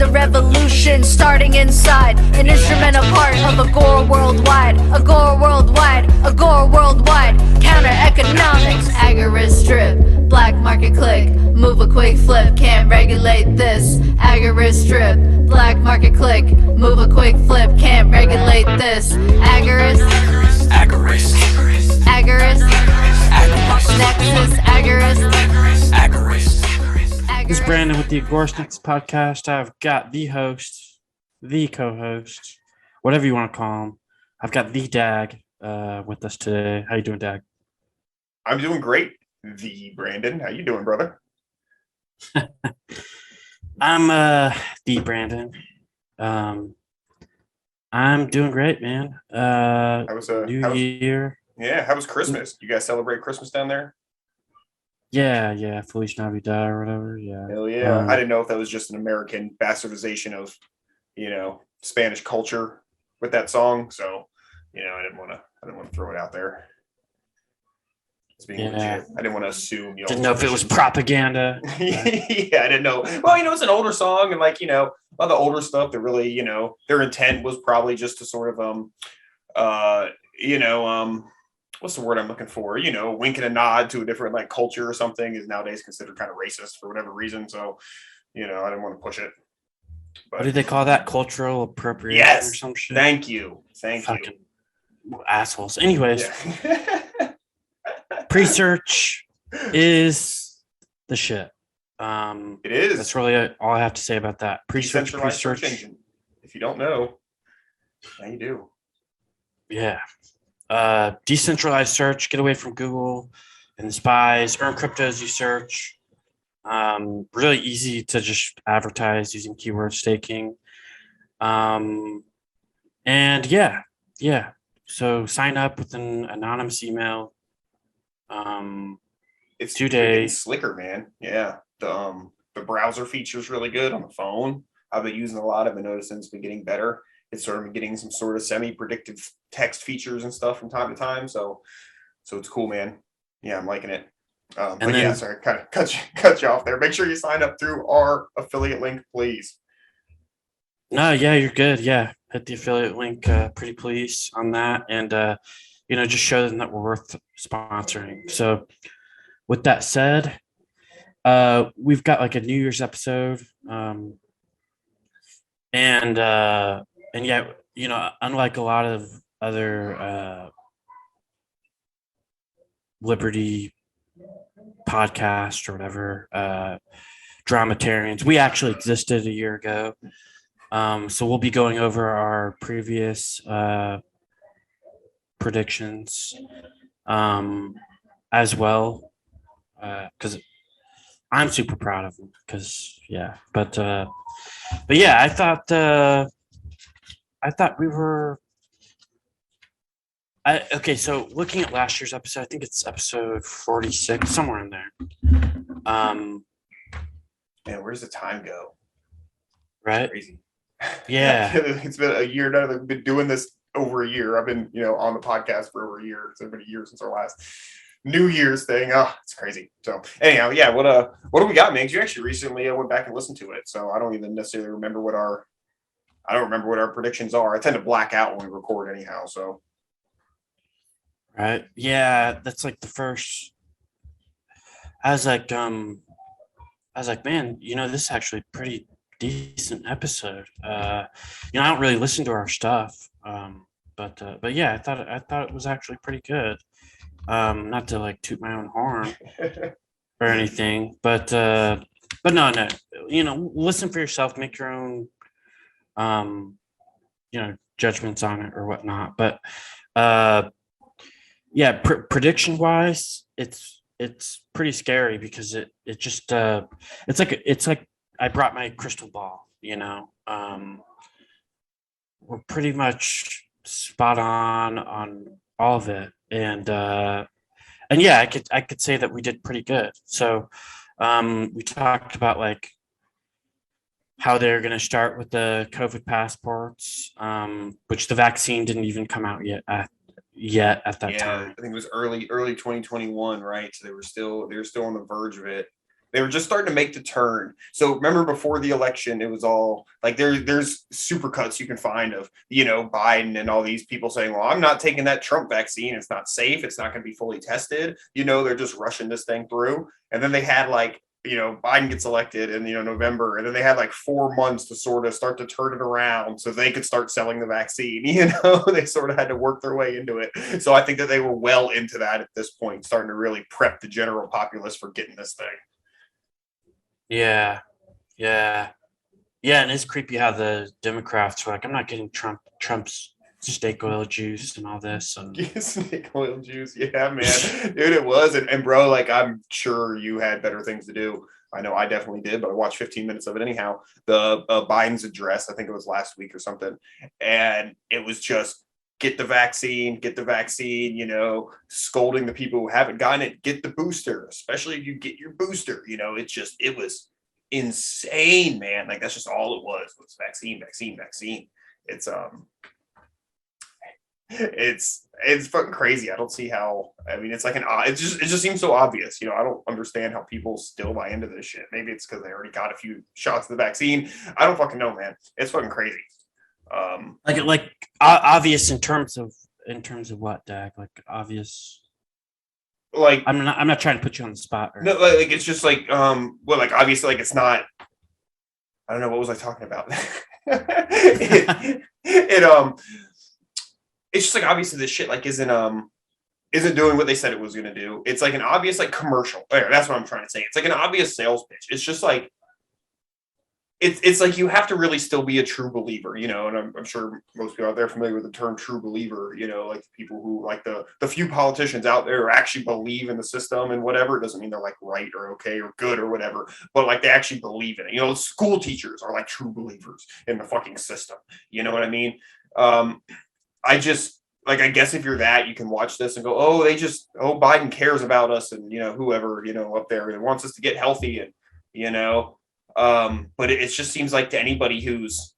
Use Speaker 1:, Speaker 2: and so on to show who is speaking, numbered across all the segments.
Speaker 1: the revolution starting inside. An instrumental part of Agora worldwide. Agora worldwide. Agora worldwide. Counter economics. Agorist strip. Black market click. Move a quick flip. Can't regulate this. Agorist strip. Black market click. Move a quick flip. Can't regulate this. Agorist.
Speaker 2: Agorist.
Speaker 1: Agorist. Nexus. Agorist.
Speaker 2: Agorist.
Speaker 3: This is Brandon with the Agorist Acres podcast. I've got the host, the co-host, whatever you want to call him. I've got the Dag with us today. How you doing, Dag?
Speaker 4: I'm doing great. The Brandon, how you doing, brother?
Speaker 3: I'm the Brandon. I'm doing great, man.
Speaker 4: How was
Speaker 3: New Year.
Speaker 4: Yeah, how was Christmas? You guys celebrate Christmas down there?
Speaker 3: Yeah. Feliz Navidad or whatever. Yeah.
Speaker 4: Hell yeah. I didn't know if that was just an American bastardization of, Spanish culture with that song. So, I didn't want to throw it out there. It's being legit. I didn't want to assume you
Speaker 3: didn't know if it was propaganda.
Speaker 4: Yeah, I didn't know. Well, it's an older song, and a lot of the older stuff that really, their intent was probably just to sort of what's the word I'm looking for? Wink and a nod to a different culture or something is nowadays considered kind of racist for whatever reason. So, I didn't want to push it. But,
Speaker 3: what do they call that? Cultural appropriation or some shit?
Speaker 4: Thank you.
Speaker 3: Fucking assholes. Anyways,
Speaker 4: Yeah.
Speaker 3: Presearch is the shit.
Speaker 4: It is.
Speaker 3: That's really all I have to say about that.
Speaker 4: Decentralized search
Speaker 3: Presearch.
Speaker 4: engine. If you don't know, now you do.
Speaker 3: Yeah. Decentralized search, get away from Google and the spies, earn crypto as you search. Really easy to just advertise using keyword staking. And yeah. So sign up with an anonymous email.
Speaker 4: It's
Speaker 3: 2 days.
Speaker 4: It's slicker, man. Yeah. The browser feature is really good on the phone. I've been using a lot. I've been noticing it's been getting better. It's sort of getting some sort of semi-predictive text features and stuff from time to time. So it's cool, man. Yeah, I'm liking it. Sorry, kind of cut you off there. Make sure you sign up through our affiliate link, please.
Speaker 3: No, yeah, you're good. Yeah, hit the affiliate link, pretty please on that, and just show them that we're worth sponsoring. So, with that said, we've got a New Year's episode, and yeah, unlike a lot of other Liberty podcasts or whatever, dramatarians, we actually existed a year ago. So we'll be going over our previous predictions as well, because I'm super proud of them. But yeah, I thought we were. Okay, so looking at last year's episode, I think it's episode 46, somewhere in there.
Speaker 4: Man, where's the time go?
Speaker 3: Right?
Speaker 4: Crazy.
Speaker 3: Yeah.
Speaker 4: It's been a year now. I've been doing this over a year. I've been, on the podcast for over a year. It's been a year since our last New Year's thing. Oh, it's crazy. So anyhow, yeah, what do we got, man? 'Cause you actually recently went back and listened to it. So I don't even necessarily remember what our predictions are. I tend to black out when we record anyhow. So
Speaker 3: Right. Yeah, that's the first. I was like, man, this is actually a pretty decent episode. I don't really listen to our stuff, but yeah, I thought it was actually pretty good. Not to toot my own horn or anything, but no, listen for yourself, make your own, judgments on it or whatnot. But yeah, prediction wise, it's pretty scary because it just it's like I brought my crystal ball. We're pretty much spot on all of it, and yeah, I could say that we did pretty good. So we talked about how they're going to start with the COVID passports, which the vaccine didn't even come out yet at that time.
Speaker 4: I think it was early 2021, right? So they were still on the verge of it. They were just starting to make the turn. So remember before the election, it was all like there's supercuts you can find of, Biden and all these people saying, well, I'm not taking that Trump vaccine. It's not safe. It's not going to be fully tested. They're just rushing this thing through. And then they had like, Biden gets elected in, November. And then they had like 4 months to sort of start to turn it around so they could start selling the vaccine. They sort of had to work their way into it. So I think that they were well into that at this point, starting to really prep the general populace for getting this thing.
Speaker 3: Yeah. And it's creepy how the Democrats were like, I'm not getting Trump's snake oil juice and all this. And
Speaker 4: snake oil juice. Yeah, man. Dude, it was. And bro, like, I'm sure you had better things to do. I know I definitely did, but I watched 15 minutes of it anyhow. The Biden's address, I think it was last week or something. And it was just get the vaccine, scolding the people who haven't gotten it, get the booster, especially if you get your booster. It was insane, man. Like, that's just all it was vaccine. It's fucking crazy. I don't see how. I mean, it's like it just seems so obvious. I don't understand how people still buy into this shit. Maybe it's because they already got a few shots of the vaccine. I don't fucking know, man. It's fucking crazy.
Speaker 3: Obvious in terms of what, Dag? Like obvious.
Speaker 4: Like
Speaker 3: I'm not trying to put you on the spot.
Speaker 4: No, like it's just like like obviously, like it's not. I don't know, what was I talking about. It's just like obviously this shit like isn't doing what they said it was gonna do. It's like an obvious like commercial. That's what I'm trying to say. It's like an obvious sales pitch. It's just like it's like you have to really still be a true believer, and I'm sure most people out there are familiar with the term true believer, like the people who like the few politicians out there who actually believe in the system and whatever. It doesn't mean they're like right or okay or good or whatever, but like they actually believe in it. School teachers are like true believers in the fucking system. You know what I mean? I just like, I guess if you're that, you can watch this and go, Biden cares about us and, whoever, up there and wants us to get healthy and, but it just seems like to anybody who's,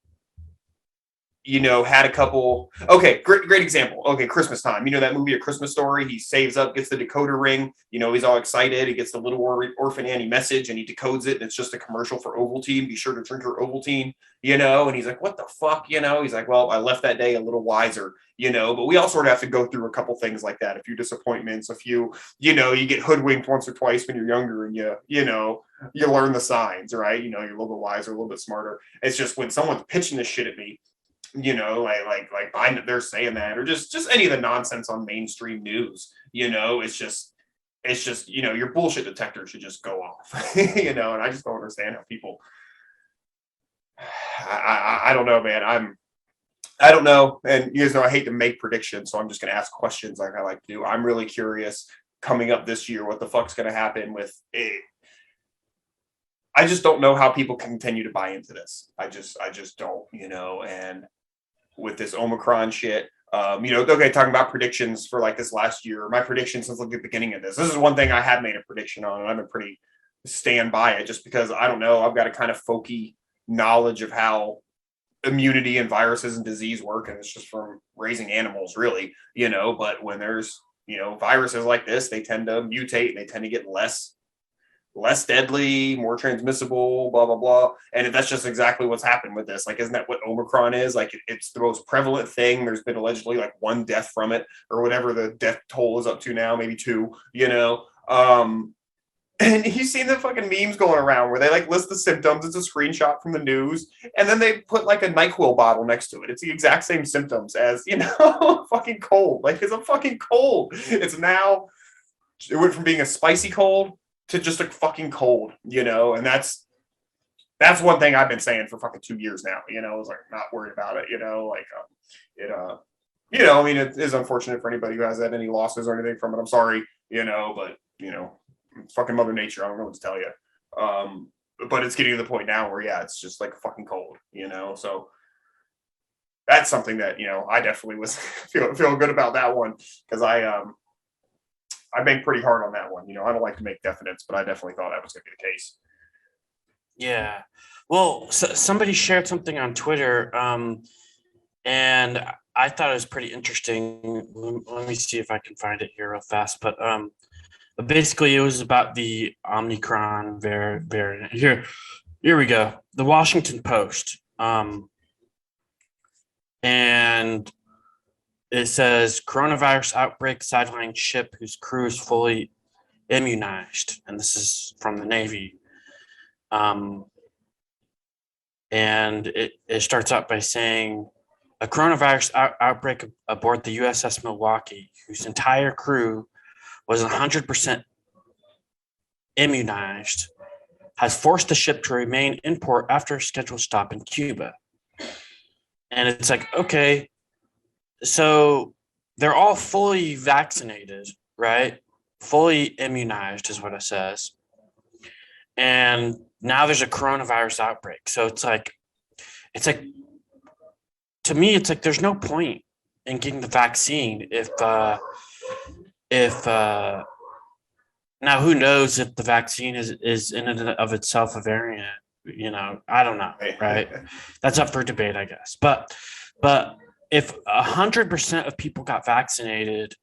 Speaker 4: had a couple. Okay, great example. Okay, Christmas time. That movie A Christmas Story. He saves up, gets the decoder ring. He's all excited. He gets the little orphan Annie message, and he decodes it. And it's just a commercial for Ovaltine. Be sure to drink your Ovaltine. And he's like, "What the fuck?" He's like, "Well, I left that day a little wiser." But we all sort of have to go through a couple things like that. A few disappointments. A few, you get hoodwinked once or twice when you're younger, and you learn the signs, right? You're a little bit wiser, a little bit smarter. It's just when someone's pitching this shit at me. Like they're saying that, or just any of the nonsense on mainstream news. It's just your bullshit detector should just go off. And I just don't understand how people. I don't know, man. I don't know, and you guys know I hate to make predictions, so I'm just gonna ask questions like I like to do. I'm really curious coming up this year what the fuck's gonna happen with it. I just don't know how people continue to buy into this. I just don't, and with this Omicron shit, okay, talking about predictions for like this last year, my prediction since like the beginning of this is one thing I have made a prediction on, and I've been pretty stand by it just because I don't know, I've got a kind of folky knowledge of how immunity and viruses and disease work, and it's just from raising animals really, but when there's, viruses like this, they tend to mutate and they tend to get less deadly, more transmissible, blah, blah, blah. And that's just exactly what's happened with this. Like, isn't that what Omicron is? Like, it's the most prevalent thing. There's been allegedly like 1 death from it or whatever the death toll is up to now, maybe 2, and you've seen the fucking memes going around where they like list the symptoms. It's a screenshot from the news. And then they put like a NyQuil bottle next to it. It's the exact same symptoms as, fucking cold. Like, it's a fucking cold. It went from being a spicy cold to just a fucking cold, and that's one thing I've been saying for fucking 2 years now, I was like not worried about it, I mean, it is unfortunate for anybody who has had any losses or anything from it. I'm sorry, but fucking Mother Nature, I don't know what to tell you. But it's getting to the point now where, it's just like fucking cold, so that's something that, I definitely was feel good about that one because I banged pretty hard on that one. I don't like to make definites, but I definitely thought that was going to be the case.
Speaker 3: Yeah. Well, somebody shared something on Twitter, and I thought it was pretty interesting. Let me see if I can find it here real fast. But But basically, it was about the Omicron variant. Here we go. The Washington Post. And it says coronavirus outbreak sideline ship whose crew is fully immunized. And this is from the Navy. And it starts out by saying a coronavirus outbreak aboard the USS Milwaukee, whose entire crew was 100% immunized, has forced the ship to remain in port after a scheduled stop in Cuba. And it's like, okay, so they're all fully vaccinated, right? Fully immunized is what it says. And now there's a coronavirus outbreak. So it's like, to me, it's like there's no point in getting the vaccine if now who knows if the vaccine is in and of itself a variant, I don't know, right? That's up for debate, I guess. But if 100% of people got vaccinated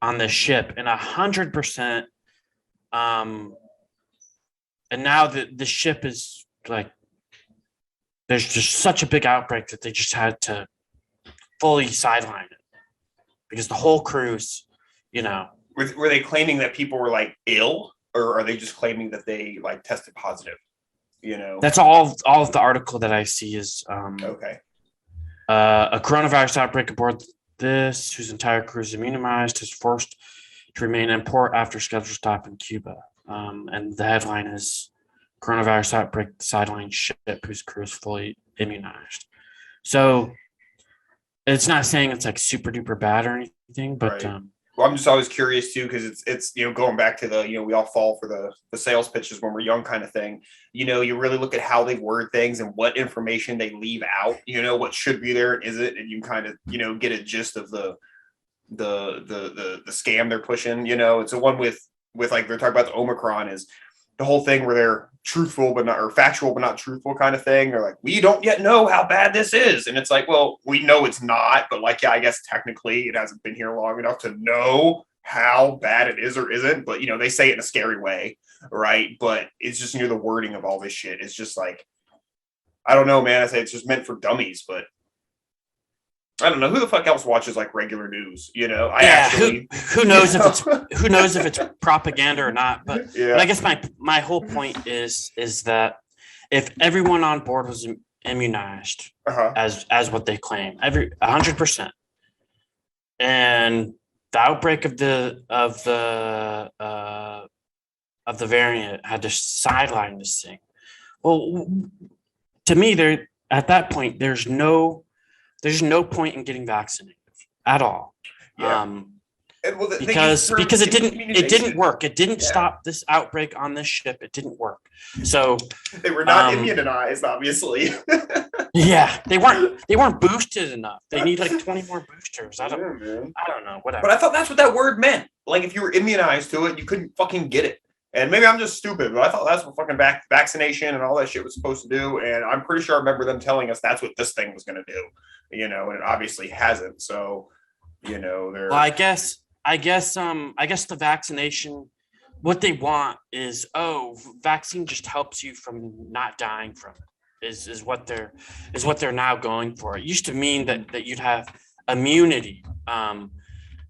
Speaker 3: on this ship and 100%, and now the ship is like, there's just such a big outbreak that they just had to fully sideline it because the whole cruise,
Speaker 4: Were they claiming that people were like ill, or are they just claiming that they like tested positive?
Speaker 3: That's all of the article that I see is
Speaker 4: okay.
Speaker 3: A coronavirus outbreak aboard this, whose entire crew is immunized, is forced to remain in port after scheduled stop in Cuba. And the headline is coronavirus outbreak sideline ship whose crew is fully immunized. So it's not saying it's like super duper bad or anything, but
Speaker 4: right. Well, I'm just always curious too, because it's going back to the we all fall for the sales pitches when we're young kind of thing. You really look at how they word things and what information they leave out. What should be there and isn't, and you kind of get a gist of the scam they're pushing. It's the one with like they're talking about the Omicron is the whole thing where they're truthful but not, or factual but not truthful kind of thing. They're like, we don't yet know how bad this is, and it's like, well, we know it's not, but like, yeah, I guess technically it hasn't been here long enough to know how bad it is or isn't. But they say it in a scary way, right? But it's just the wording of all this shit is just like, I don't know, man. I say it's just meant for dummies, but I don't know who the fuck else watches like regular news. Who
Speaker 3: knows if it's propaganda or not. But, but I guess my whole point is that if everyone on board was immunized as what they claim, 100%, and the outbreak of the variant had to sideline this thing. Well, to me, there at that point, there's no point in getting vaccinated at all.
Speaker 4: Yeah.
Speaker 3: Because it didn't work. It didn't stop this outbreak on this ship. It didn't work. So
Speaker 4: they were not immunized, obviously.
Speaker 3: Yeah, they weren't boosted enough. They need like 20 more boosters. I don't know, whatever.
Speaker 4: But I thought that's what that word meant. Like if you were immunized to it, you couldn't fucking get it. And maybe I'm just stupid, but I thought that's what fucking vaccination and all that shit was supposed to do. And I'm pretty sure I remember them telling us that's what this thing was going to do, and it obviously hasn't. So, they're.
Speaker 3: Well, I guess the vaccination, what they want is, vaccine just helps you from not dying from it. Is what they're now going for. It used to mean that you'd have immunity, and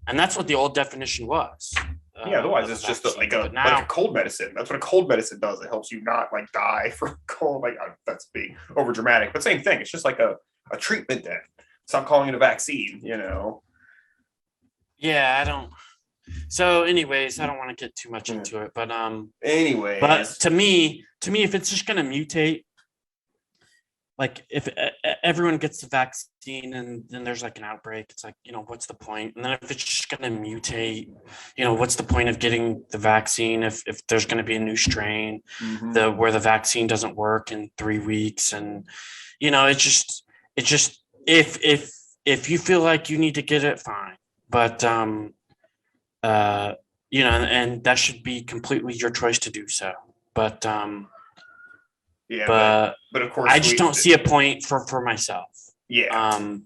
Speaker 3: that's what the old definition was.
Speaker 4: Otherwise it's just like a cold medicine. That's what a cold medicine does. It helps you not like die from cold. Like that's being over dramatic, but same thing. It's just like a treatment then. Stop calling it a vaccine,
Speaker 3: Yeah, I don't. So anyways, I don't want to get too much into it, but
Speaker 4: anyways.
Speaker 3: But to me, if it's just going to mutate, like if everyone gets the vaccine and then there's like an outbreak, it's like, what's the point? And then if it's just going to mutate, what's the point of getting the vaccine if there's going to be a new strain, where the vaccine doesn't work in 3 weeks? And, it's just if you feel like you need to get it, fine. But, and that should be completely your choice to do so. But, but of course, I just don't see a point for myself.
Speaker 4: Yeah.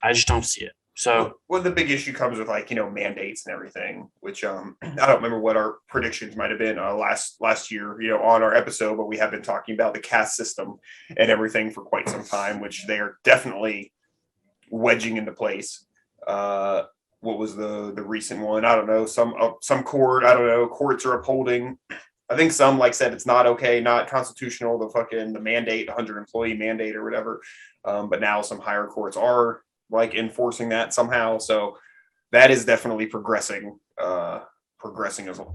Speaker 3: I just don't see it. So
Speaker 4: well, the big issue comes with like, mandates and everything, which I don't remember what our predictions might have been last year, on our episode, but we have been talking about the caste system and everything for quite some time, which they are definitely wedging into place. What was the recent one? I don't know. Some court, I don't know. Courts are upholding. I think some like said it's not okay, not constitutional. The mandate, 100 employee mandate or whatever. But now some higher courts are like enforcing that somehow. So that is definitely progressing us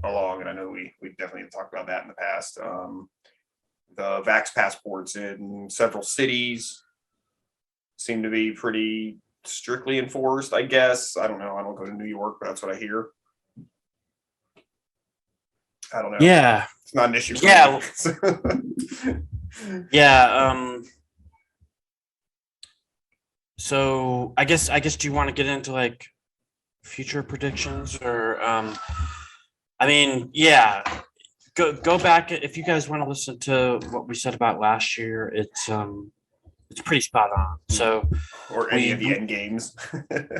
Speaker 4: along. And I know we definitely talked about that in the past. The vax passports in several cities seem to be pretty strictly enforced, I guess. I don't know. I don't go to New York, but that's what I hear. I don't know.
Speaker 3: yeah,
Speaker 4: It's not an issue for
Speaker 3: Yeah.
Speaker 4: me.
Speaker 3: yeah. So I guess do you want to get into like future predictions or I mean, yeah. Go back if you guys want to listen to what we said about last year. It's pretty spot on. So
Speaker 4: Or any of the end games.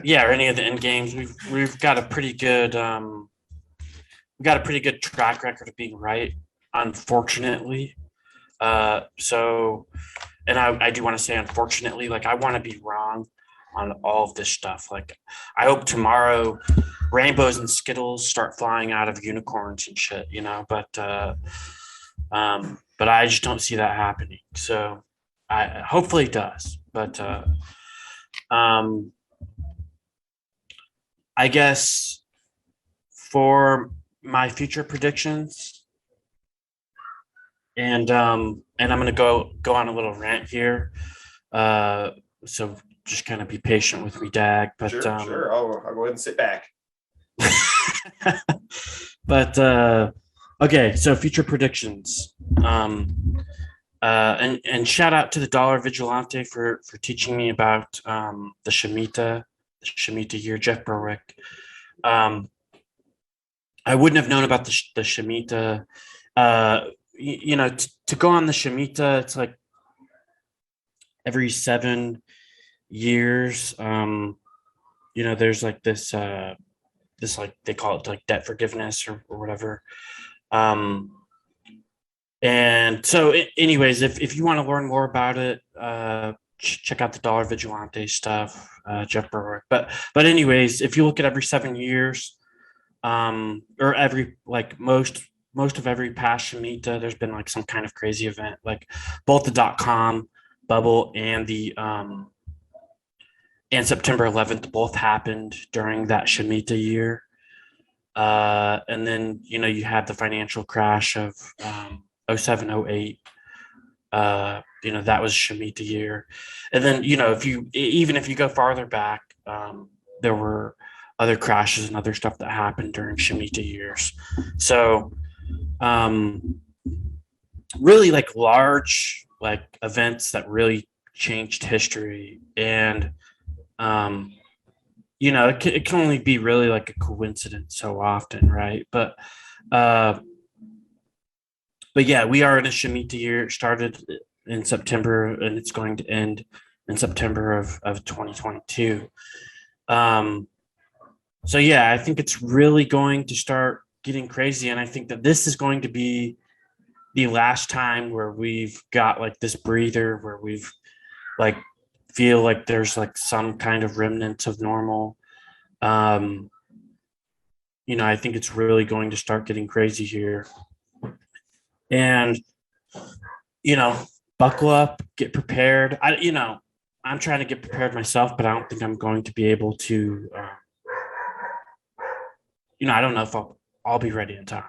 Speaker 3: yeah, or any of the end games. We've got a pretty good track record of being right, unfortunately. So and I do want to say unfortunately, like I want to be wrong on all of this stuff. Like I hope tomorrow rainbows and Skittles start flying out of unicorns and shit, but I just don't see that happening. So I hopefully it does. But I guess for my future predictions, and I'm gonna go on a little rant here. So just kind of be patient with me, Dag. But
Speaker 4: sure. I'll go ahead and sit back.
Speaker 3: but okay, so future predictions. And shout out to the Dollar Vigilante for teaching me about the Shemitah year, Jeff Berwick. I wouldn't have known about the Shemitah. To go on the Shemitah, it's like every 7 years. There's like this like they call it like debt forgiveness or whatever. And so anyways, if you want to learn more about it, check out the Dollar Vigilante stuff, Jeff Berwick. But anyways, if you look at every 7 years, or every like most of every past Shemitah, there's been like some kind of crazy event, like both the .com bubble and the and September 11th both happened during that Shemitah year. And then you had the financial crash of 07, 08. That was Shemitah year. And then if you go farther back, there were other crashes and other stuff that happened during Shemitah years. So really like large like events that really changed history. And it can only be really like a coincidence so often, right? But yeah, we are in a Shemitah year. It started in September and it's going to end in September of 2022. So yeah, I think it's really going to start getting crazy. And I think that this is going to be the last time where we've got like this breather where we've like feel like there's like some kind of remnants of normal. I think it's really going to start getting crazy here. And, buckle up, get prepared. I'm trying to get prepared myself, but I don't think I'm going to be able to, I don't know if I'll be ready in time.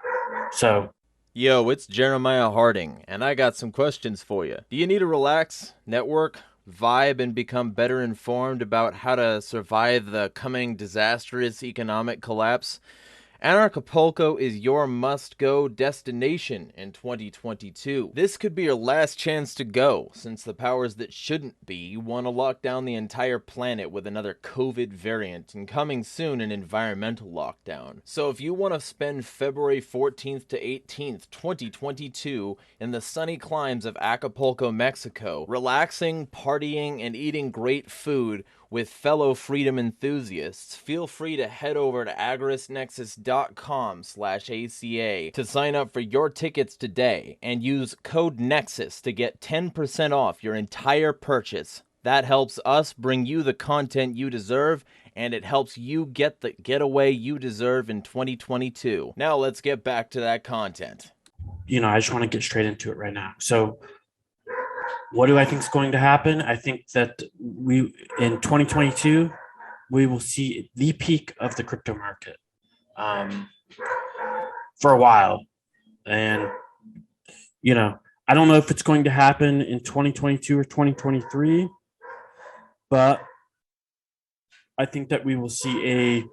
Speaker 3: So.
Speaker 5: Yo, it's Jeremiah Harding, and I got some questions for you. Do you need to relax, network, vibe, and become better informed about how to survive the coming disastrous economic collapse? Anarchapulco is your must-go destination in 2022. This could be your last chance to go, since the powers that shouldn't be want to lock down the entire planet with another COVID variant, and coming soon an environmental lockdown. So if you want to spend February 14th to 18th, 2022 in the sunny climes of Acapulco, Mexico, relaxing, partying, and eating great food with fellow freedom enthusiasts, feel free to head over to agoristnexus.com/ACA to sign up for your tickets today and use code NEXUS to get 10% off your entire purchase. That helps us bring you the content you deserve, and it helps you get the getaway you deserve in 2022. Now let's get back to that content.
Speaker 3: I just want to get straight into it right now. So what do I think is going to happen? I think that in 2022, we will see the peak of the crypto market for a while. And, I don't know if it's going to happen in 2022 or 2023, but I think that we will see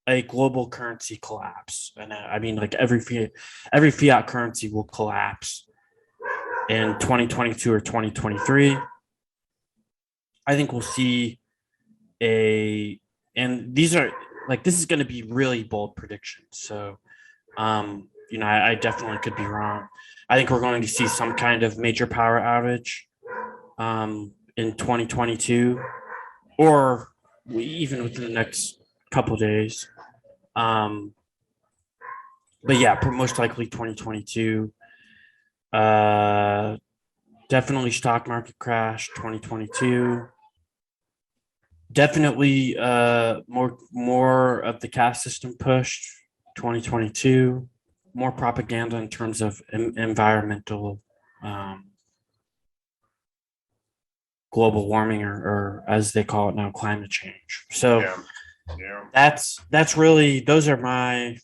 Speaker 3: a global currency collapse. And I mean, like every fiat currency will collapse in 2022 or 2023. I think we'll see and this is going to be really bold predictions. So, I definitely could be wrong. I think we're going to see some kind of major power outage in 2022, or even within the next couple days. But yeah, most likely 2022. Definitely stock market crash 2022. Definitely more of the caste system pushed 2022. More propaganda in terms of environmental global warming, or as they call it now, climate change. So that's really those are my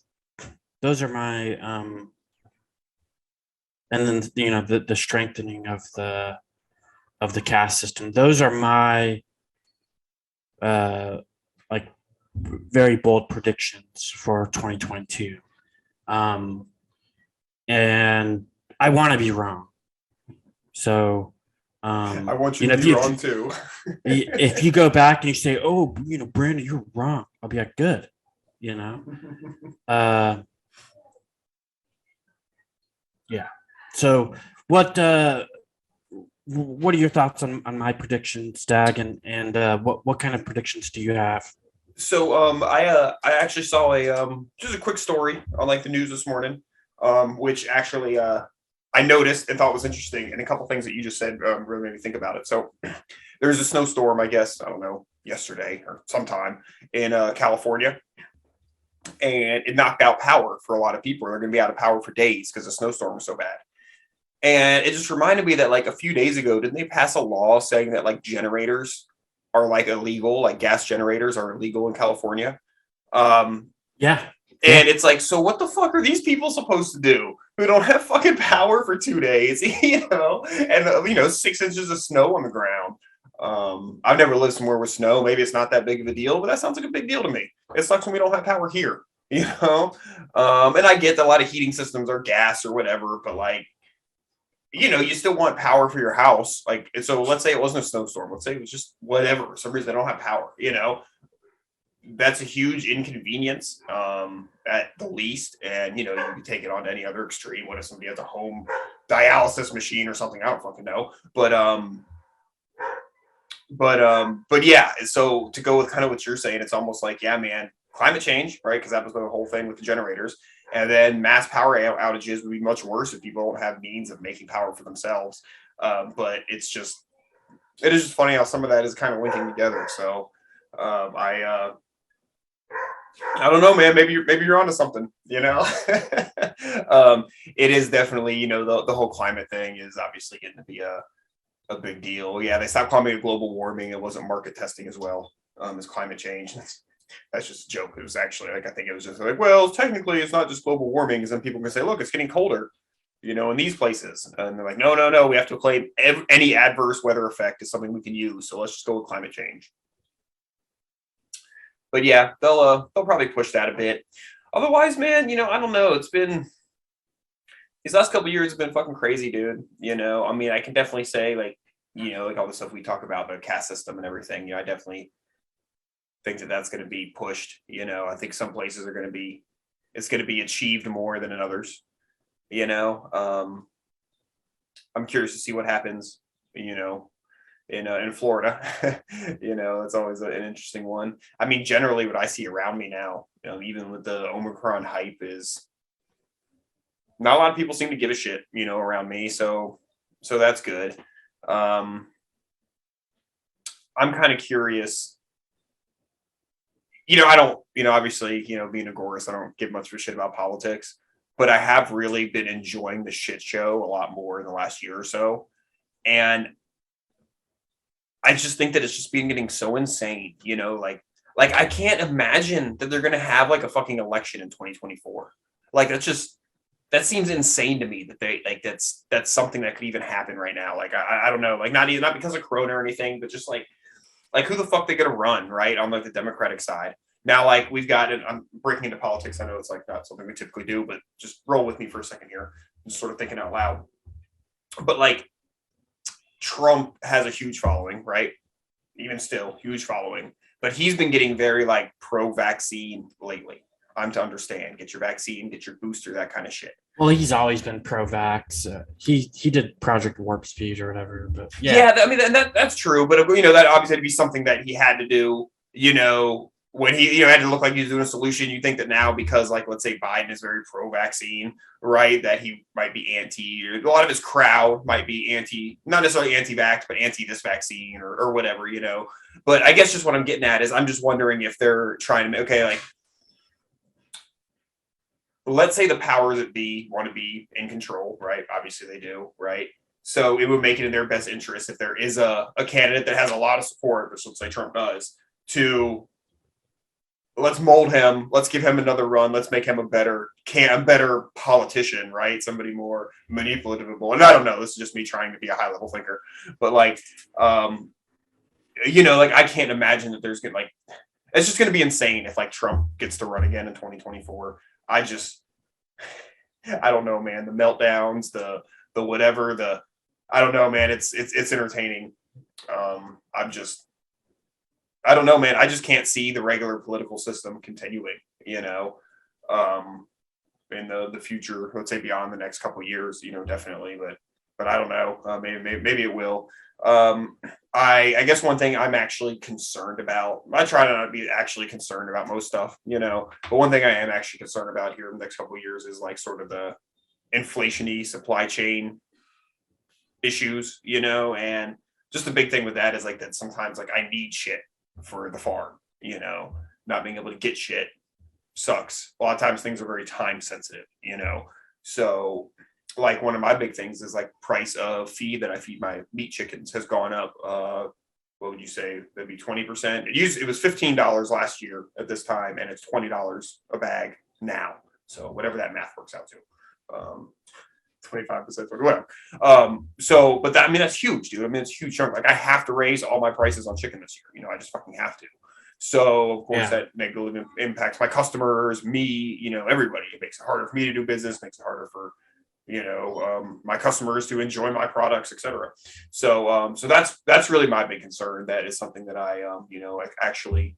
Speaker 3: and then the strengthening of the caste system. Those are my very bold predictions for 2022. And I want to be wrong. So
Speaker 4: I want you to be wrong too.
Speaker 3: If you go back and you say, "Oh, Brandon, you're wrong," I'll be like, "Good," Yeah. So what are your thoughts on my predictions, Dag, and what kind of predictions do you have?
Speaker 4: So I actually saw just a quick story on the news this morning, which actually I noticed and thought was interesting, and a couple things that you just said really made me think about it. So there's a snowstorm, I guess, I don't know, yesterday or sometime in California, and it knocked out power for a lot of people. They're going to be out of power for days because the snowstorm was so bad. And it just reminded me that a few days ago, didn't they pass a law saying that generators are illegal, gas generators are illegal in California?
Speaker 3: Yeah.
Speaker 4: And it's so what the fuck are these people supposed to do who don't have fucking power for 2 days, and 6 inches of snow on the ground? I've never lived somewhere with snow. Maybe it's not that big of a deal, but that sounds like a big deal to me. It sucks when we don't have power here, And I get that a lot of heating systems are gas or whatever, but you still want power for your house. So let's say it wasn't a snowstorm. Let's say it was just whatever. For some reason they don't have power, that's a huge inconvenience at the least. And, you can take it on to any other extreme. What if somebody has a home dialysis machine or something? I don't fucking know. But yeah, so to go with kind of what you're saying, it's almost yeah, man, climate change, right? Because that was the whole thing with the generators. And then mass power outages would be much worse if people don't have means of making power for themselves. But it is just funny how some of that is kind of linking together. So I don't know, man. Maybe you're onto something. It is definitely, the whole climate thing is obviously getting to be a big deal. Yeah, they stopped calling it global warming. It wasn't market testing as well as climate change. That's just a joke. It was actually I think it was just well, technically it's not just global warming, because then people can say, look, it's getting colder, in these places. And they're like, no, we have to claim any adverse weather effect is something we can use. So let's just go with climate change. but yeah, they'll probably push that a bit. Otherwise, man, I don't know. It's been these last couple of years have been fucking crazy, dude. I mean, I can definitely say like all the stuff we talk about, the caste system and everything. I definitely think that that's going to be pushed. I think some places are going to be, it's going to be achieved more than in others. I'm curious to see what happens. In Florida, it's always an interesting one. I mean, generally, what I see around me now, even with the Omicron hype, is not a lot of people seem to give a shit, around me. So that's good. I'm kind of curious. I don't, obviously, being a Agorist, I don't give much of a shit about politics, but I have really been enjoying the shit show a lot more in the last year or so. And I just think that it's just been getting so insane, like I can't imagine that they're going to have like a fucking election in 2024. Like that seems insane to me that they like, that's something that could even happen right now. Like, I don't know, like not because of Corona or anything, but just like who the fuck they going to run right on like the Democratic side. Now, like we've got, and I'm breaking into politics. I know it's like not something we typically do, but just roll with me for a second here. I'm just sort of thinking out loud. But like, Trump has a huge following, right? Even still, huge following. But he's been getting very like pro-vaccine lately. I'm to understand. Get your vaccine, get your booster, that kind of shit.
Speaker 3: Well, he's always been pro-vax. He did Project Warp Speed or whatever. But
Speaker 4: yeah, I mean that's true. But that obviously had to be something that he had to do. When he had to look like he was doing a solution. You think that now because like let's say Biden is very pro-vaccine, right? That he might be anti, or a lot of his crowd might be anti, not necessarily anti-vax, but anti this vaccine or whatever, But I guess just what I'm getting at is I'm just wondering if they're trying to like let's say the powers that be want to be in control, right? Obviously they do, right? So it would make it in their best interest if there is a candidate that has a lot of support, which let's say Trump does, to let's mold him. Let's give him another run. Let's make him a better politician, right? Somebody more manipulative. And I don't know. This is just me trying to be a high level thinker, but like, like I can't imagine that there's gonna like, it's just going to be insane if like Trump gets to run again in 2024. I don't know, man. The meltdowns, the whatever, I don't know, man. It's entertaining. I don't know, man. I just can't see the regular political system continuing, in the future, let's say beyond the next couple of years, definitely. But I don't know. Maybe it will. I guess one thing I'm actually concerned about, I try to not be actually concerned about most stuff, but one thing I am actually concerned about here in the next couple of years is like sort of the inflation-y supply chain issues, and just the big thing with that is like that sometimes like I need shit for the farm, not being able to get shit sucks. A lot of times things are very time sensitive, so like one of my big things is like price of feed that I feed my meat chickens has gone up. What would you say? That'd be 20%. It was $15 last year at this time, and it's $20 a bag now. So whatever that math works out to. 25%, whatever. But that, I mean, that's huge, dude. I mean, it's a huge chunk. Like I have to raise all my prices on chicken this year. I just fucking have to. So of course that negatively impacts my customers, me, everybody. It makes it harder for me to do business, makes it harder for, my customers to enjoy my products, etc. So that's really my big concern. That is something that I, actually,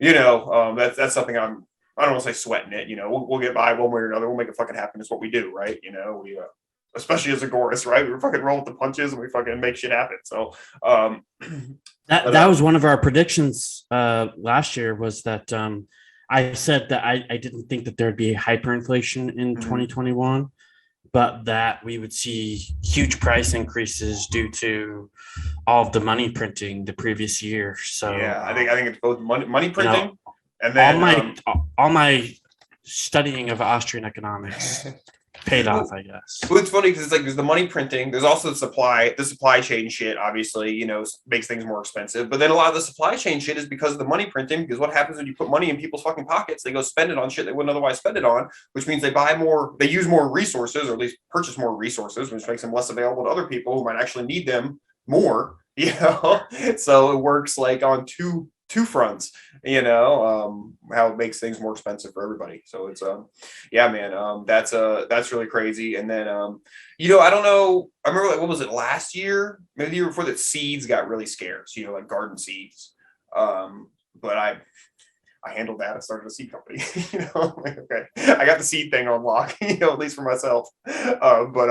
Speaker 4: that's something I don't want to say sweating it, we'll get by one way or another. We'll make it fucking happen. It's what we do, right? We, especially as Agorist, right? We fucking roll with the punches and we fucking make shit happen. So,
Speaker 3: that was one of our predictions last year was that I said that I didn't think that there'd be hyperinflation in 2021, but that we would see huge price increases due to all of the money printing the previous year. So
Speaker 4: yeah, I think it's both money printing. And then
Speaker 3: all my studying of Austrian economics paid off, I guess.
Speaker 4: Well, it's funny because it's like there's the money printing, there's also the supply chain shit, obviously, makes things more expensive. But then a lot of the supply chain shit is because of the money printing, because what happens when you put money in people's fucking pockets, they go spend it on shit they wouldn't otherwise spend it on, which means they use more resources, or at least purchase more resources, which makes them less available to other people who might actually need them more, So it works like on two two fronts, how it makes things more expensive for everybody. So it's yeah, man, that's really crazy. And then I don't know, I remember, like, what was it, last year, maybe the year before, that seeds got really scarce, like garden seeds. But I handled that. I started a seed company. Like, okay, I got the seed thing on lock, at least for myself. But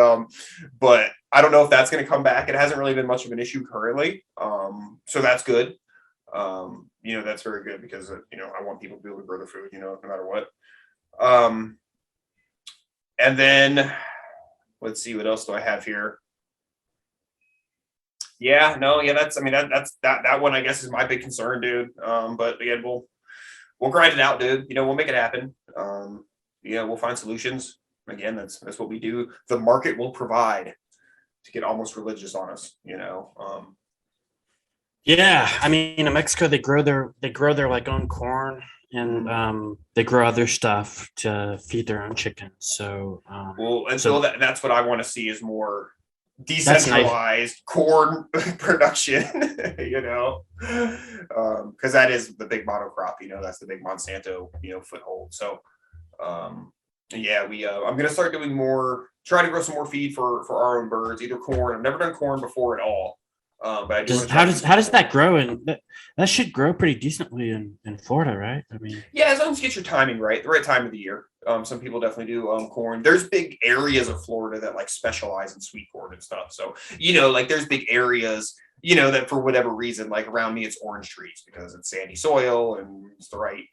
Speaker 4: I don't know if that's going to come back. It hasn't really been much of an issue currently. So that's good. That's very good, because I want people to be able to grow their food, no matter what. And then let's see, what else do I have here? Yeah, no, yeah, that's that one, I guess, is my big concern, dude. But again, we'll grind it out, dude. We'll make it happen. We'll find solutions. Again, that's what we do. The market will provide, to get almost religious on us,
Speaker 3: Yeah, I mean, in Mexico, they grow their like own corn, and they grow other stuff to feed their own chickens. So
Speaker 4: that's what I want to see, is more decentralized corn production, because that is the big monocrop, that's the big Monsanto, foothold. So yeah, I'm gonna start doing more, try to grow some more feed for our own birds, either corn. I've never done corn before at all. But I do.
Speaker 3: How does that grow? And that should grow pretty decently in Florida, right? I mean,
Speaker 4: yeah, as long as you get your timing right, the right time of the year. Some people definitely do corn. There's big areas of Florida that like specialize in sweet corn and stuff. So like there's big areas that for whatever reason, like around me, it's orange trees, because it's sandy soil and it's the right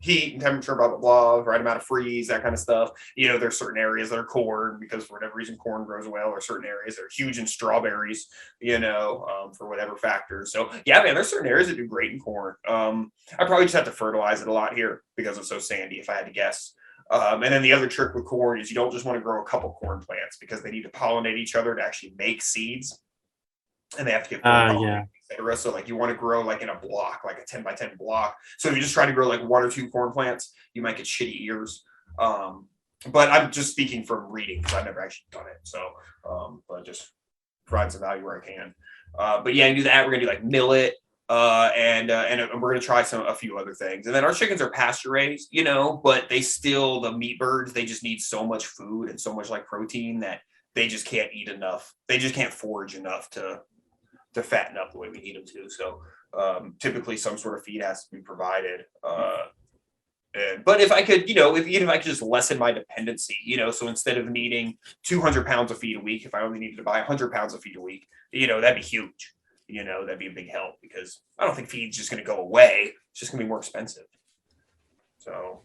Speaker 4: heat and temperature, blah, blah, blah, right amount of freeze, that kind of stuff. There's certain areas that are corn, because for whatever reason, corn grows well, or certain areas that are huge in strawberries, for whatever factors. So yeah, man, there's certain areas that do great in corn. I probably just have to fertilize it a lot here, because it's so sandy, if I had to guess. And then the other trick with corn is you don't just want to grow a couple corn plants, because they need to pollinate each other to actually make seeds. And they have to get
Speaker 3: yeah.
Speaker 4: etc. So like you want to grow like in a block, like a 10 by 10 block. So if you just try to grow like one or two corn plants, you might get shitty ears. But I'm just speaking from reading, because I've never actually done it. So but just provide some value where I can. But yeah, do that. We're gonna do like millet, and we're gonna try a few other things. And then our chickens are pasture raised, but they still, the meat birds, they just need so much food and so much like protein that they just can't eat enough. They just can't forage enough to fatten up the way we need them to. So typically some sort of feed has to be provided. But if I could, if I could just lessen my dependency, so instead of needing 200 pounds of feed a week, if I only needed to buy 100 pounds of feed a week, that'd be huge. That'd be a big help, because I don't think feed's just going to go away. It's just going to be more expensive. So,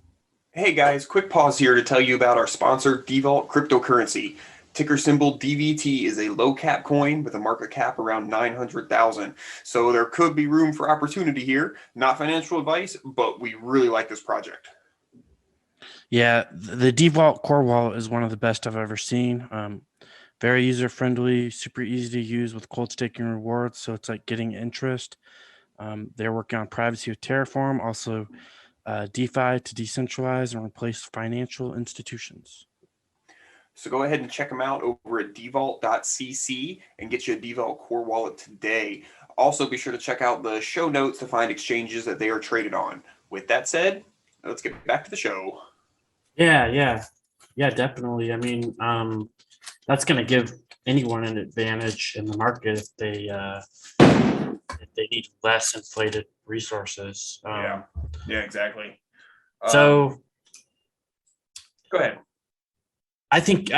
Speaker 4: hey guys, quick pause here to tell you about our sponsor, Devault Cryptocurrency. Ticker symbol DVT is a low cap coin with a market cap around 900,000. So there could be room for opportunity here. Not financial advice, but we really like this project.
Speaker 6: Yeah, the Devault core wallet is one of the best I've ever seen. Very user friendly, super easy to use with cold staking rewards. So it's like getting interest. They're working on privacy with Terraform, also DeFi to decentralize and replace financial institutions.
Speaker 4: So go ahead and check them out over at devault.cc and get you a Devault core wallet today. Also, be sure to check out the show notes to find exchanges that they are traded on. With that said, let's get back to the show.
Speaker 3: Yeah, definitely. I mean, that's going to give anyone an advantage in the market if they need less inflated resources.
Speaker 4: Yeah, exactly.
Speaker 3: So,
Speaker 4: go ahead.
Speaker 3: I think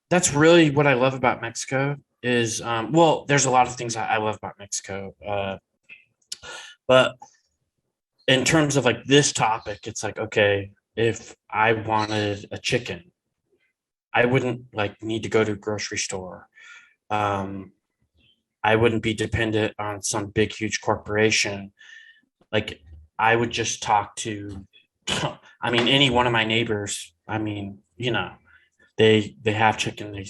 Speaker 3: that's really what I love about Mexico is, there's a lot of things I love about Mexico. But in terms of like this topic, it's like, okay, if I wanted a chicken, I wouldn't like need to go to a grocery store. I wouldn't be dependent on some big, huge corporation. Like I would just talk to, any one of my neighbors. They have chicken.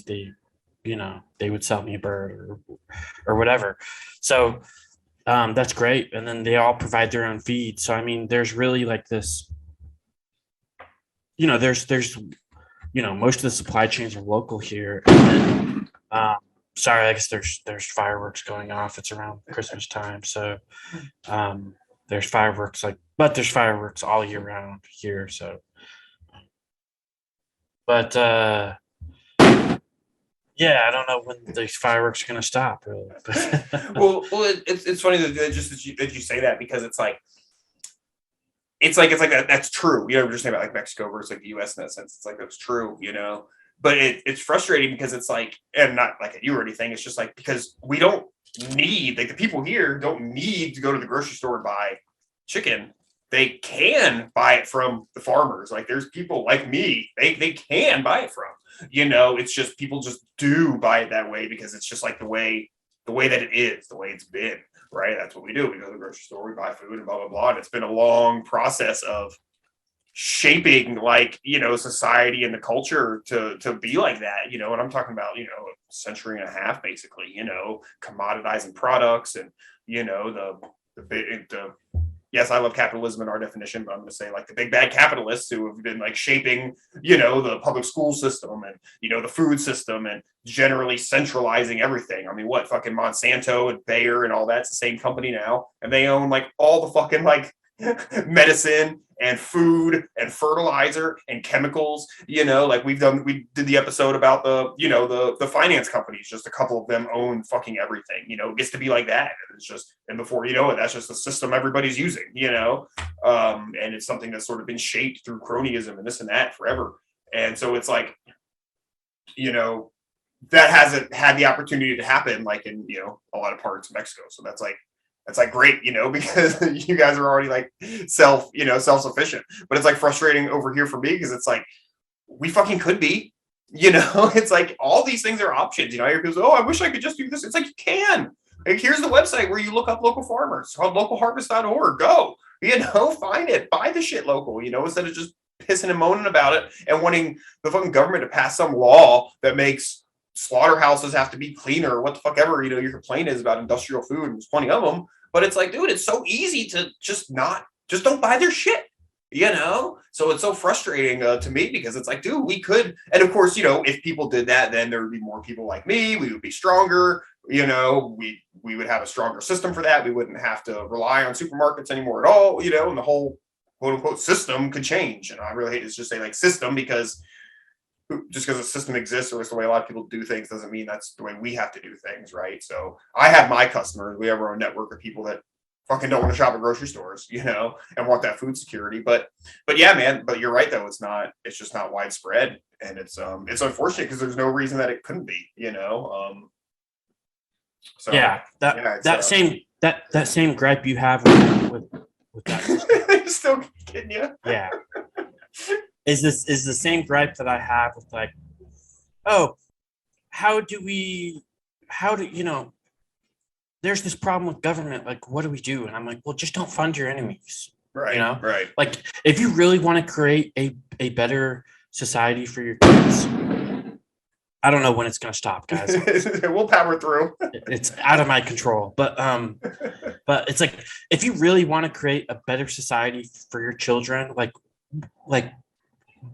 Speaker 3: They would sell me a bird or whatever. So that's great. And then they all provide their own feed. So, there's really like this, there's most of the supply chains are local here. And then sorry, I guess there's fireworks going off. It's around Christmas time, so there's fireworks but there's fireworks all year round here. So, but yeah, I don't know when these fireworks are gonna stop. Really.
Speaker 4: well, it's funny that you say that, because it's like that's true. You know, we're just saying about like Mexico versus like the U.S. in that sense. It's like that's true. You know, but it's frustrating because it's like, and not like a you or anything. It's just like, because we don't need, like, the people here don't need to go to the grocery store and buy chicken. They can buy it from the farmers. Like, there's people like me, they can buy it from. You know, it's just people just do buy it that way because it's just like the way that it is, the way it's been. Right? That's what we do. We go to the grocery store, we buy food, and blah blah blah. And it's been a long process of shaping, like, you know, society and the culture to be like that, you know. And I'm talking about, you know, a century and a half, basically, you know, commoditizing products, and, you know, the yes, I love capitalism in our definition, but I'm going to say, like, the big bad capitalists who have been like shaping, you know, the public school system, and, you know, the food system, and generally centralizing everything. I mean, what, fucking Monsanto and Bayer and all that's the same company now, and they own like all the fucking like medicine and food and fertilizer and chemicals. You know, like we did the episode about the, you know, the finance companies. Just a couple of them own fucking everything. You know, it gets to be like that. It's just, and before you know it, that's just the system everybody's using. You know, and it's something that's sort of been shaped through cronyism and this and that forever. And so it's like, you know, that hasn't had the opportunity to happen like in, you know, a lot of parts of Mexico. So that's like great, you know, because you guys are already like self-sufficient. But it's like frustrating over here for me, because it's like, we fucking could be, you know. It's like all these things are options, you know. You're people, oh, I wish I could just do this. It's like, you can. Like, here's the website where you look up local farmers. It's called localharvest.org. Go, you know, find it, buy the shit local, you know, instead of just pissing and moaning about it and wanting the fucking government to pass some law that makes slaughterhouses have to be cleaner, or what the fuck ever, you know, your complaint is about industrial food, and there's plenty of them. But it's like, dude, it's so easy to just don't buy their shit, you know? So it's so frustrating to me, because it's like, dude, we could. And of course, you know, if people did that, then there would be more people like me. We would be stronger, you know, we would have a stronger system for that. We wouldn't have to rely on supermarkets anymore at all, you know, and the whole quote unquote system could change. And I really hate to just say like system, because just because a system exists, or it's the way a lot of people do things, doesn't mean that's the way we have to do things, right? So I have my customers. We have our own network of people that fucking don't want to shop at grocery stores, you know, and want that food security. But yeah, man. But you're right, though. It's just not widespread, and it's unfortunate, because there's no reason that it couldn't be, you know. So
Speaker 3: yeah, that same gripe you have with that.
Speaker 4: Still kidding you.
Speaker 3: Yeah. Is the same gripe that I have with, like, oh, how do you know, there's this problem with government, like, what do we do? And I'm like, well, just don't fund your enemies.
Speaker 4: Right.
Speaker 3: You know?
Speaker 4: Right.
Speaker 3: Like, if you really want to create a better society for your kids, I don't know when it's gonna stop, guys.
Speaker 4: We'll power through.
Speaker 3: It's out of my control. But it's like, if you really want to create a better society for your children, like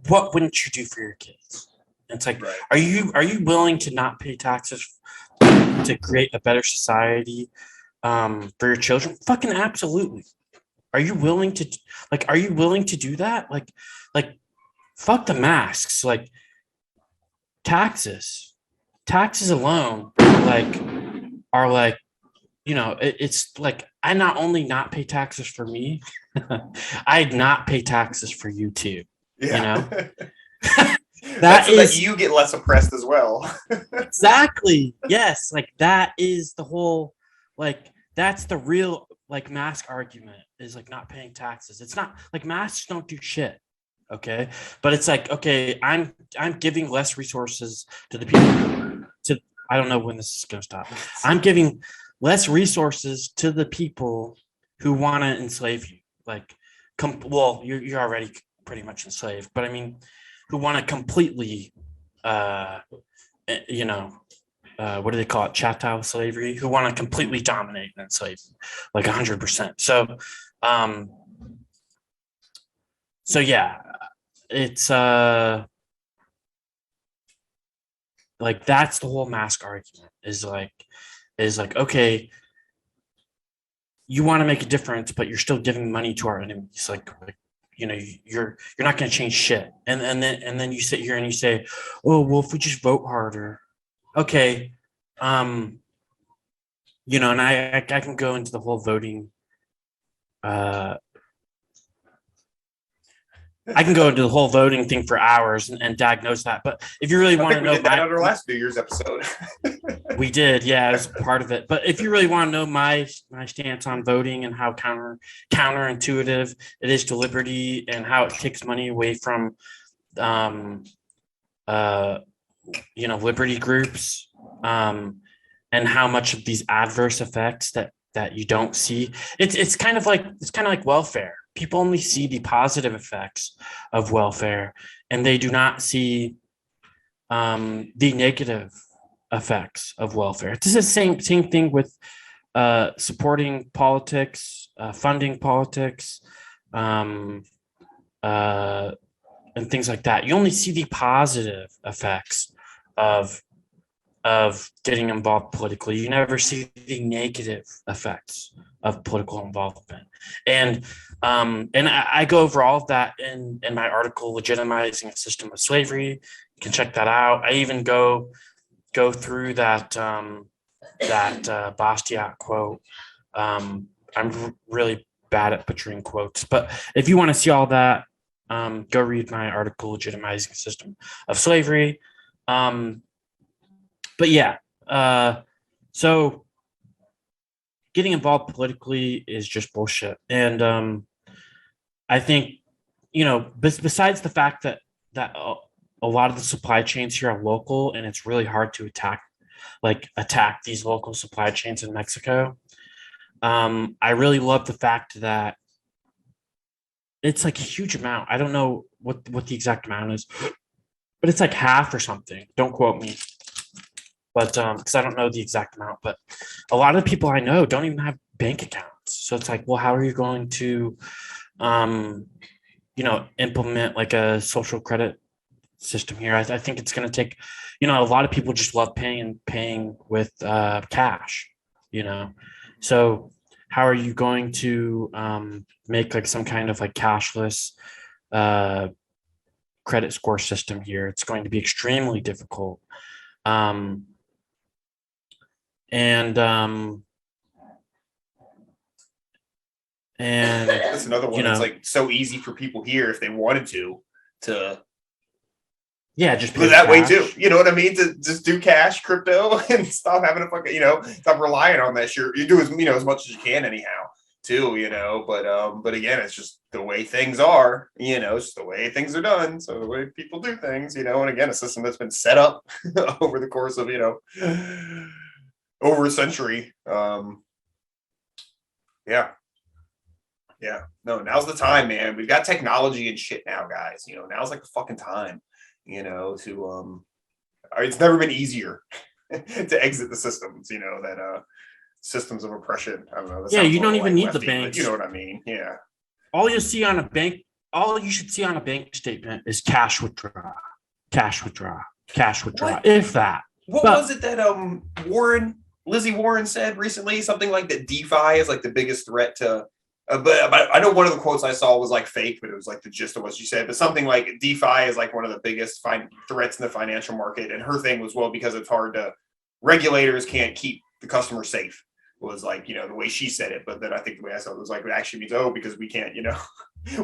Speaker 3: what wouldn't you do for your kids? It's like, right. Are you willing to not pay taxes to create a better society for your children? Fucking absolutely. Are you willing to do that? Like fuck the masks. Like, taxes alone are like, you know, it's like, I not only not pay taxes for me, I'd not pay taxes for you too. Yeah. You know,
Speaker 4: that you get less oppressed as well.
Speaker 3: Exactly. Yes. Like, that is the whole, like, that's the real, like, mask argument, is like not paying taxes. It's not like masks don't do shit. Okay. But it's like, okay, I'm giving less resources to the people I don't know when this is going to stop. I'm giving less resources to the people who want to enslave you. Like, well, you're already pretty much enslaved, but I mean, who want to completely, you know, what do they call it? Chattel slavery, who want to completely dominate and enslave, like 100%. So yeah, it's, like that's the whole mask argument is like, okay, you want to make a difference, but you're still giving money to our enemies. Like you know, you're not going to change shit. And then you sit here and you say, oh, well, if we just vote harder, okay. You know, and I can go into the whole voting. I can go into the whole voting thing for hours, and Dag knows that. But if you really want to know,
Speaker 4: did that on our last New Year's episode.
Speaker 3: we did, yeah, it was part of it. But if you really want to know my stance on voting and how counterintuitive it is to liberty and how it takes money away from, you know, liberty groups, and how much of these adverse effects that you don't see, it's kind of like welfare. People only see the positive effects of welfare, and they do not see the negative effects of welfare. It's the same thing with supporting politics, funding politics, and things like that. You only see the positive effects of getting involved politically. You never see the negative effects of political involvement. And I go over all of that in my article, Legitimizing a System of Slavery. You can check that out. I even go through that Bastiat quote. I'm really bad at butchering quotes, but if you want to see all that, go read my article, Legitimizing a System of Slavery. But yeah, so getting involved politically is just bullshit. And I think, you know, besides the fact that a lot of the supply chains here are local, and it's really hard to attack these local supply chains in Mexico. I really love the fact that it's like a huge amount. I don't know what the exact amount is, but it's like half or something. Don't quote me. But because I don't know the exact amount, but a lot of the people I know don't even have bank accounts. So it's like, well, how are you going to, you know, implement like a social credit system here? I think it's going to take, you know, a lot of people just love paying with cash, you know. So how are you going to make like some kind of like cashless credit score system here? It's going to be extremely difficult. And
Speaker 4: That's another one.
Speaker 3: You know,
Speaker 4: it's like so easy for people here if they wanted to
Speaker 3: yeah, just
Speaker 4: do that way too. You know what I mean? To just do cash, crypto, and stop having to fucking, you know, stop relying on that shit. You do as, you know, as much as you can anyhow too, you know. But again, it's just the way things are, you know, it's just the way things are done. So the way people do things, you know, and again, a system that's been set up over the course of, you know, over a century. Yeah. No, now's the time, man. We've got technology and shit now, guys. You know, now's like the fucking time, you know, to it's never been easier to exit the systems, you know, that systems of oppression. I don't know.
Speaker 3: Yeah, you don't even need the banks.
Speaker 4: You know what I mean? Yeah.
Speaker 3: All you see on a bank, all you should see on a bank statement is cash withdraw,
Speaker 4: What?
Speaker 3: if that.
Speaker 4: What was it that Lizzie Warren said recently? Something like that DeFi is like the biggest threat to. But I know one of the quotes I saw was like fake, but it was like the gist of what she said. But something like DeFi is like one of the biggest threats in the financial market. And her thing was, well, because it's hard to, regulators can't keep the customer safe, was like, you know, the way she said it. But then I think the way I saw it was like, it actually means, oh, because we can't, you know,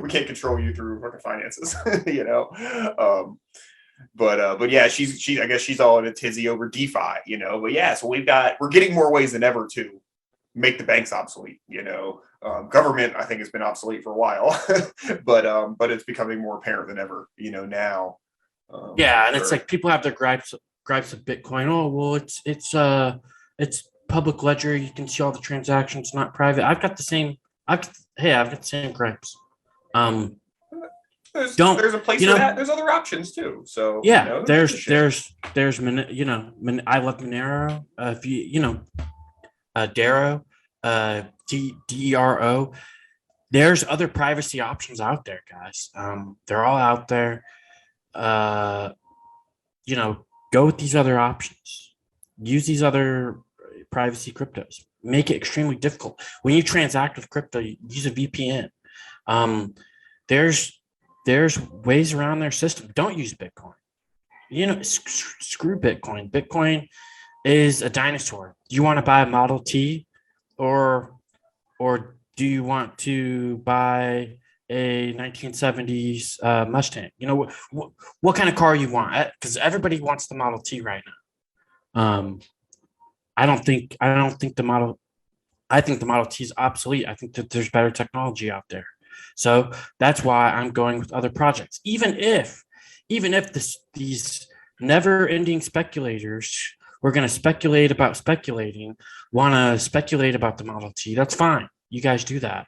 Speaker 4: we can't control you through fucking finances, you know. But yeah, I guess she's all in a tizzy over DeFi, you know. But yeah, so we're getting more ways than ever to make the banks obsolete, you know. Government, I think, has been obsolete for a while, but it's becoming more apparent than ever, you know, now.
Speaker 3: Yeah, and it's like people have their gripes of Bitcoin. Oh, well, it's public ledger. You can see all the transactions, not private. I've got the same gripes.
Speaker 4: There's a place for that. There's other options too. So
Speaker 3: yeah,
Speaker 4: you know,
Speaker 3: there's you know, I love Monero. If you know, Dero, DERO. There's other privacy options out there, guys. They're all out there. You know, go with these other options. Use these other privacy cryptos. Make it extremely difficult. When you transact with crypto, use a VPN. There's ways around their system. Don't use Bitcoin. Screw Bitcoin. Bitcoin is a dinosaur. Do you want to buy a Model T, or do you want to buy a 1970s Mustang? What kind of car you want? Because everybody wants the Model T right now. I think the Model T is obsolete. I think that there's better technology out there. So that's why I'm going with other projects. Even if these never-ending speculators who are going to speculate about speculating want to speculate about the Model T, that's fine. You guys do that.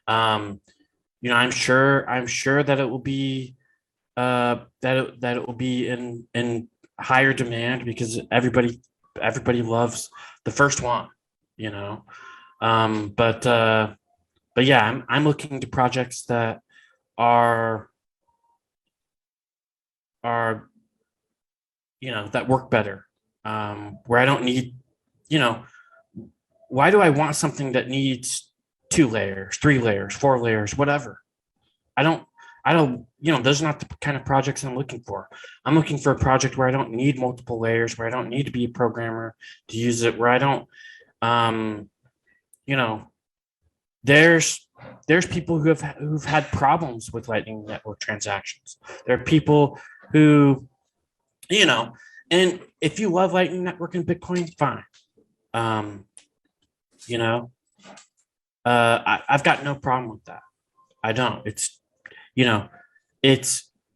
Speaker 3: I'm sure that it will be that it will be in higher demand because everybody loves the first one, but yeah, I'm looking to projects that are that work better, where I don't need, why do I want something that needs 2 layers, 3 layers, 4 layers, whatever? I don't, those are not the kind of projects I'm looking for. I'm looking for a project where I don't need multiple layers, where I don't need to be a programmer to use it, where I don't, there's people who've had problems with Lightning Network transactions. There are people who, and if you love Lightning Network and Bitcoin, fine. I've got no problem with that. I don't. It's,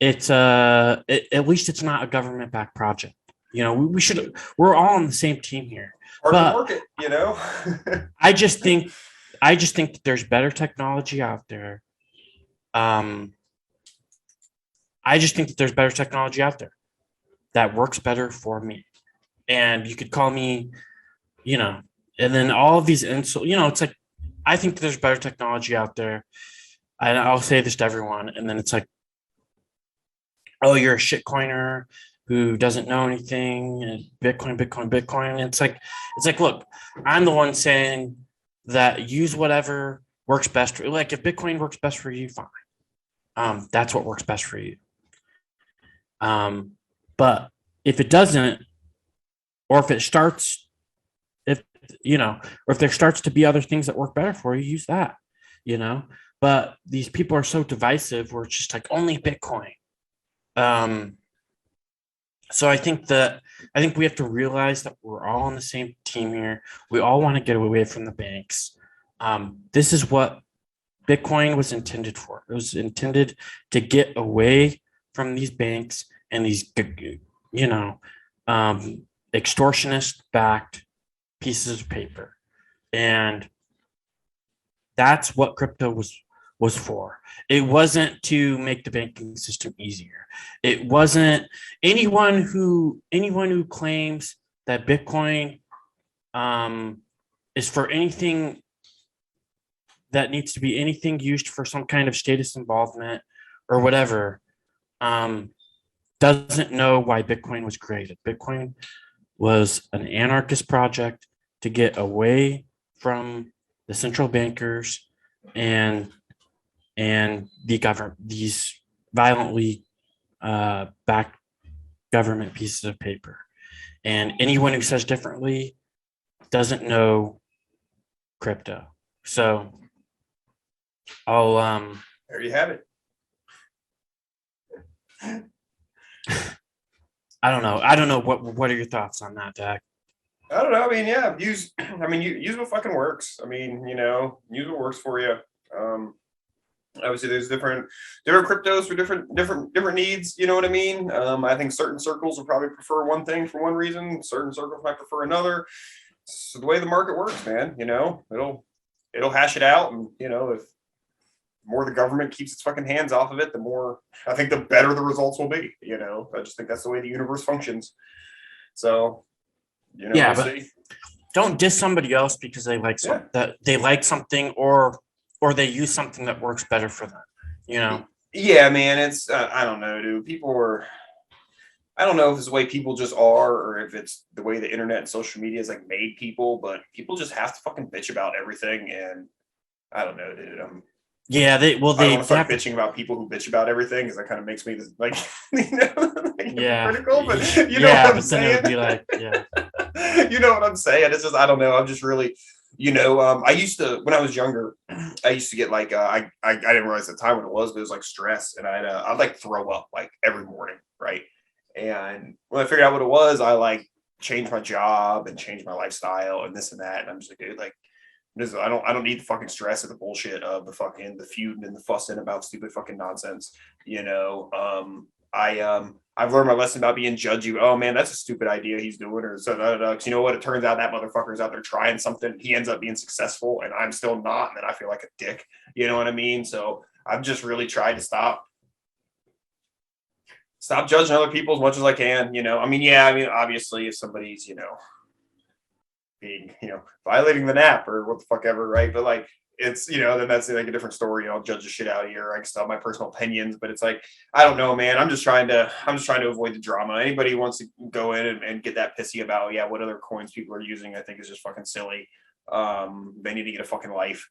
Speaker 3: at least it's not a government-backed project. We're all on the same team here.
Speaker 4: Hard to market,
Speaker 3: I just think that there's better technology out there. I just think that there's better technology out there that works better for me. And you could call me, and then all of these insults, it's like, I think that there's better technology out there. And I'll say this to everyone. And then it's like, oh, you're a shitcoiner who doesn't know anything, and Bitcoin. And it's like, look, I'm the one saying that use whatever works best for you. Like if Bitcoin works best for you, fine. That's what works best for you. But if it doesn't, or if it starts, or if there starts to be other things that work better for you, use that, But these people are so divisive where it's just like only Bitcoin. So I think we have to realize that we're all on the same team here. We all want to get away from the banks. This is what Bitcoin was intended for. It was intended to get away from these banks and these, extortionist-backed pieces of paper. And that's what crypto was for. It wasn't to make the banking system easier. It wasn't anyone who claims that Bitcoin is for anything that needs to be anything used for some kind of status involvement or whatever, doesn't know why Bitcoin was created. Bitcoin was an anarchist project to get away from the central bankers and these violently backed government pieces of paper. And anyone who says differently doesn't know crypto. So I'll
Speaker 4: there you have it.
Speaker 3: I don't know. What are your thoughts on that, Dag?
Speaker 4: I don't know. I mean, yeah, use what fucking works. I mean, use what works for you. Obviously there's different cryptos for different needs, you know what I mean? I think certain circles will probably prefer one thing for one reason, certain circles might prefer another. So the way the market works, man, it'll hash it out, and if the more the government keeps its fucking hands off of it, the more, I think, the better the results will be. I just think that's the way the universe functions. So
Speaker 3: yeah,
Speaker 4: we'll
Speaker 3: but
Speaker 4: see.
Speaker 3: Don't diss somebody else because they like that they like something or they use something that works better for them.
Speaker 4: Yeah, man, it's I don't know, dude. People are I don't know if it's the way people just are, or if it's the way the internet and social media has like made people, but people just have to fucking bitch about everything. And I don't know, dude.
Speaker 3: Yeah,
Speaker 4: I don't want to start
Speaker 3: have to-
Speaker 4: bitching about people who bitch about everything, because that kind of makes me like, like
Speaker 3: yeah,
Speaker 4: critical. But you know
Speaker 3: yeah,
Speaker 4: what I'm
Speaker 3: but then it would
Speaker 4: saying?
Speaker 3: be like, yeah,
Speaker 4: You know what I'm saying? It's just, I don't know. I'm just really, I used to, when I was younger, I used to get like, I didn't realize at the time what it was, but it was like stress, and I'd like throw up like every morning, right? And when I figured out what it was, I like changed my job and changed my lifestyle and this and that. And I'm just like, dude, like, I don't need the fucking stress of the bullshit of the feud and the fussing about stupid fucking nonsense. I've learned my lesson about being judgy. Oh man, that's a stupid idea he's doing, or so. You know what? It turns out that motherfucker's out there trying something. He ends up being successful, and I'm still not. And then I feel like a dick. You know what I mean? So I've just really tried to stop judging other people as much as I can. Obviously, if somebody's being violating the nap or what the fuck ever, right? But like, it's then that's like a different story. I'll judge the shit out of you, or I can still have my personal opinions. But it's like, I don't know, man. I'm just trying to avoid the drama. Anybody who wants to go in and get that pissy about what other coins people are using, I think is just fucking silly. They need to get a fucking life.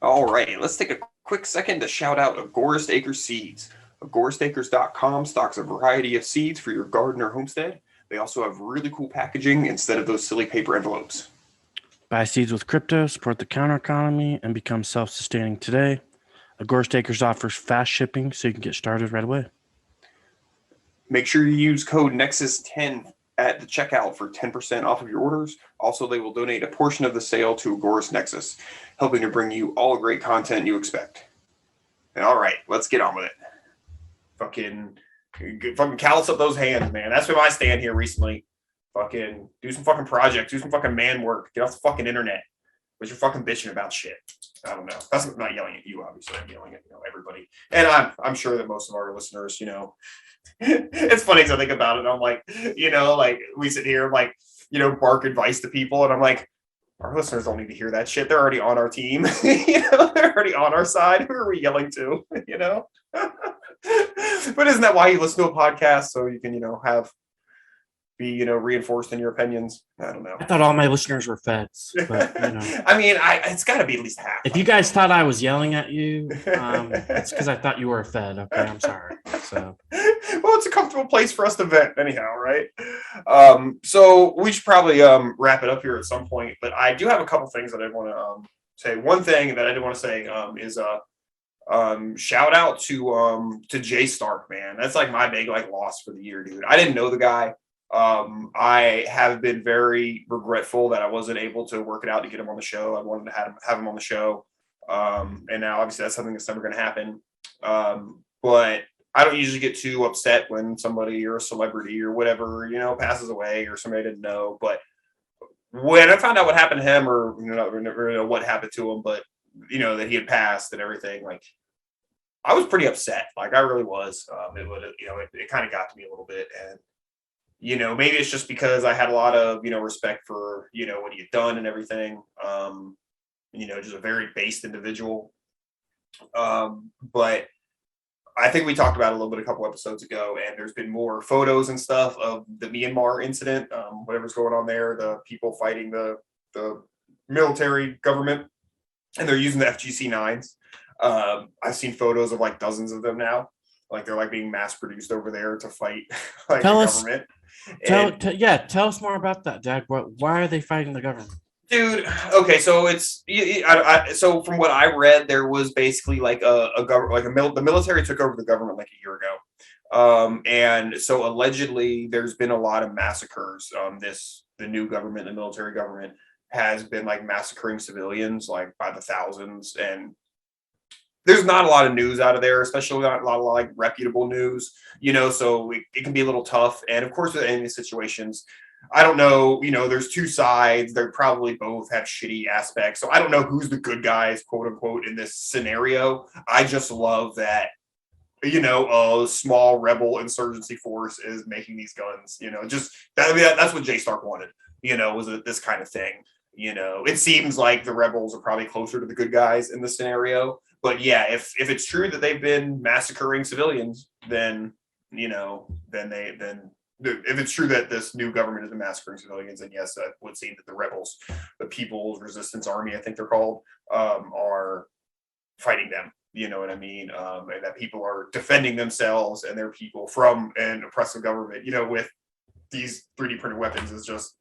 Speaker 4: All right, let's take a quick second to shout out Agorist Acres Seeds. AgoristAcres.com stocks a variety of seeds for your garden or homestead. They also have really cool packaging instead of those silly paper envelopes.
Speaker 6: Buy seeds with crypto, support the counter economy, and become self-sustaining today. Agorist Acres offers fast shipping, so you can get started right away.
Speaker 4: Make sure you use code Nexus10 at the checkout for 10% off of your orders. Also, they will donate a portion of the sale to Agorist Nexus, helping to bring you all the great content you expect. And all right, let's get on with it. Fucking callous up those hands, man. That's been my stand here recently. Fucking do some fucking projects, do some fucking man work, get off the fucking internet. But you're fucking bitching about shit. I don't know. That's not yelling at you, obviously. I'm yelling at everybody. And I'm sure that most of our listeners, it's funny because I think about it. I'm like, like we sit here, like, bark advice to people, and I'm like, our listeners don't need to hear that shit. They're already on our team. They're already on our side. Who are we yelling to? But isn't that why you listen to a podcast? So you can, be reinforced in your opinions. I don't know.
Speaker 3: I thought all my listeners were feds, but
Speaker 4: I mean, it's got to be at least half.
Speaker 3: If you guys thought I was yelling at you, it's because I thought you were a fed. Okay, I'm sorry. So,
Speaker 4: well, it's a comfortable place for us to vent, anyhow, right? So we should probably wrap it up here at some point. But I do have a couple things that I want to say. One thing that I do want to say is shout out to Jay Stark, man. That's like my big loss for the year, dude. I didn't know the guy. I have been very regretful that I wasn't able to work it out to get him on the show. I wanted to have him on the show. And now obviously that's something that's never going to happen. But I don't usually get too upset when somebody or a celebrity or whatever, passes away or somebody I didn't know. But when I found out what happened to him, or what happened to him, but that he had passed and everything, I was pretty upset. I really was. It kind of got to me a little bit. And maybe it's just because I had a lot of, respect for, what he had done and everything. Just a very based individual. But I think we talked about it a little bit a couple episodes ago, and there's been more photos and stuff of the Myanmar incident, whatever's going on there, the people fighting the military government, and they're using the FGC-9s. I've seen photos of dozens of them now. They're being mass produced over there to fight the government.
Speaker 3: Tell us more about that, Dag. Why are they fighting the government?
Speaker 4: Dude, okay, so so from what I read, there was basically the military took over the government a year ago, and so allegedly there's been a lot of massacres. The new government, the military government, has been massacring civilians by the thousands, and there's not a lot of news out of there, especially not a lot of reputable news, so it can be a little tough. And of course, with any of these situations, I don't know, there's two sides. They probably both have shitty aspects. So I don't know who's the good guys, quote unquote, in this scenario. I just love that, a small rebel insurgency force is making these guns, that's what Jay Stark wanted, was this kind of thing. It seems like the rebels are probably closer to the good guys in this scenario. But yeah, if it's true that they've been massacring civilians, then if it's true that this new government is massacring civilians, then yes, that would seem that the rebels, the People's Resistance Army, I think they're called, are fighting them. You know what I mean? And that people are defending themselves and their people from an oppressive government, with these 3D printed weapons is just,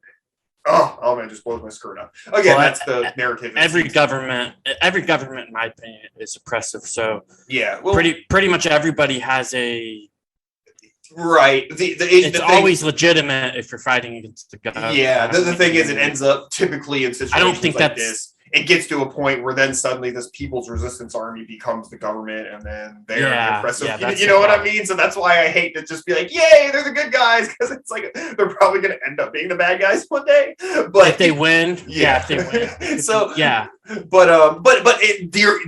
Speaker 4: oh man, just blows my skirt up. Again, that's the narrative.
Speaker 3: Every government, in my opinion, is oppressive. So
Speaker 4: yeah, well,
Speaker 3: pretty much everybody has a
Speaker 4: right.
Speaker 3: It's always legitimate if you're fighting against the government.
Speaker 4: Yeah, the thing is, it ends up typically in situations
Speaker 3: I don't think
Speaker 4: like
Speaker 3: that's
Speaker 4: this. It gets to a point where then suddenly this People's Resistance Army becomes the government, and then they're the oppressive. You know what I mean? So that's why I hate to just be like, "Yay, they're the good guys," because it's like they're probably going to end up being the bad guys one day. But
Speaker 3: if they win, if they win.
Speaker 4: So
Speaker 3: yeah,
Speaker 4: but